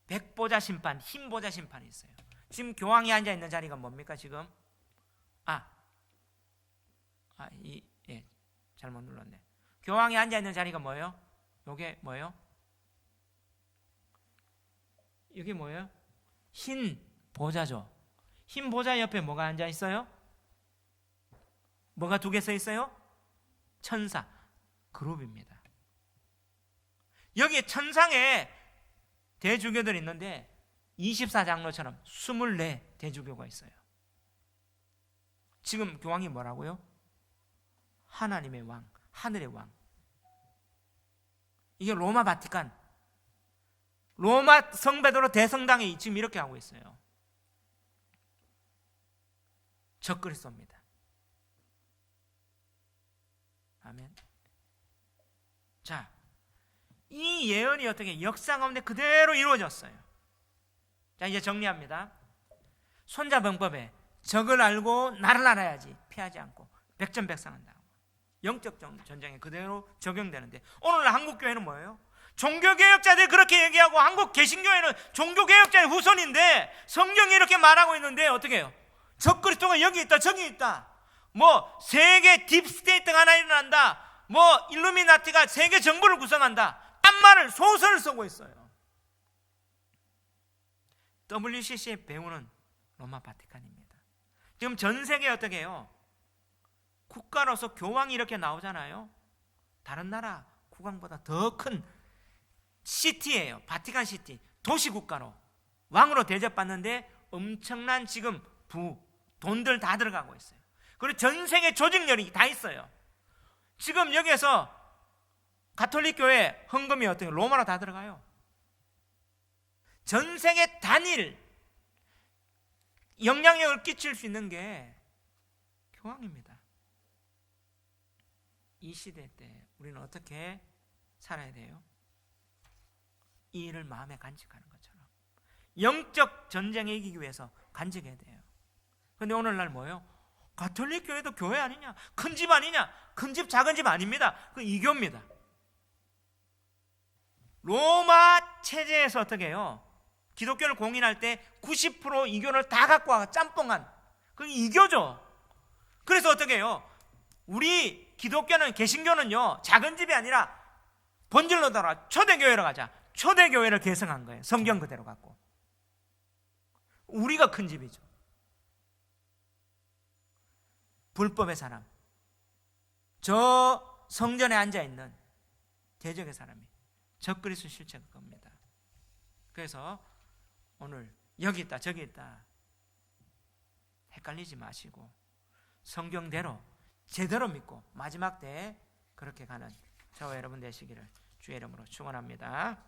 백보자 심판, 흰보자 심판이 있어요. 지금 교황이 앉아 있는 자리가 뭡니까 지금? 잘못 눌렀네. 교황이 앉아 있는 자리가 뭐예요? 요게 뭐예요? 여기 뭐예요? 흰 보자죠. 흰 보자 옆에 뭐가 앉아 있어요? 뭐가 두 개 써 있어요? 천사, 그룹입니다. 여기에 천상에 대주교들이 있는데 24장로처럼 24 대주교가 있어요. 지금 교황이 뭐라고요? 하나님의 왕, 하늘의 왕. 이게 로마 바티칸, 로마 성베드로 대성당이 지금 이렇게 하고 있어요. 적그리스도입니다. 아멘. 자, 이 예언이 어떻게 역사 가운데 그대로 이루어졌어요. 자, 이제 정리합니다. 손자병법에 적을 알고 나를 알아야지 피하지 않고 백전백승한다. 영적 전쟁에 그대로 적용되는데 오늘날 한국교회는 뭐예요? 종교개혁자들이 그렇게 얘기하고 한국 개신교회는 종교개혁자의 후손인데 성경이 이렇게 말하고 있는데 어떻게 해요? 적그리스도가 여기 있다 저기 있다, 뭐 세계 딥스테이트가 하나 일어난다, 뭐 일루미나티가 세계 정부를 구성한다, 딴 말을 소설을 쓰고 있어요. WCC의 배후는 로마 바티칸입니다. 지금 전 세계에 어떻게 해요? 국가로서 교황이 이렇게 나오잖아요. 다른 나라 국왕보다 더 큰 시티예요. 바티칸 시티, 도시국가로 왕으로 대접받는데 엄청난 지금 돈들 다 들어가고 있어요. 그리고 전 세계 조직력이 다 있어요. 지금 여기에서 가톨릭 교회 헌금이 어떻게 로마로 다 들어가요. 전 세계 단일 영향력을 끼칠 수 있는 게 교황입니다. 이 시대 때 우리는 어떻게 살아야 돼요? 이 일을 마음에 간직하는 것처럼 영적 전쟁에 이기기 위해서 간직해야 돼요. 그런데 오늘날 뭐예요? 가톨릭 교회도 교회 아니냐? 큰 집 아니냐? 큰 집 작은 집 아닙니다. 그 이교입니다. 로마 체제에서 어떻게 해요? 기독교를 공인할 때 90% 이교를 다 갖고 와 짬뽕한 그 이교죠. 그래서 어떻게 해요? 우리 기독교는, 개신교는요, 작은 집이 아니라 본질로 돌아와 초대교회로 가자. 초대교회를 개성한 거예요. 성경 그대로 갖고. 우리가 큰 집이죠. 불법의 사람, 저 성전에 앉아있는 대적의 사람이 적그리스도 실체가 겁니다. 그래서 오늘 여기 있다 저기 있다 헷갈리지 마시고 성경대로 제대로 믿고 마지막 때에 그렇게 가는 저와 여러분 되시기를 주의 이름으로 축원합니다.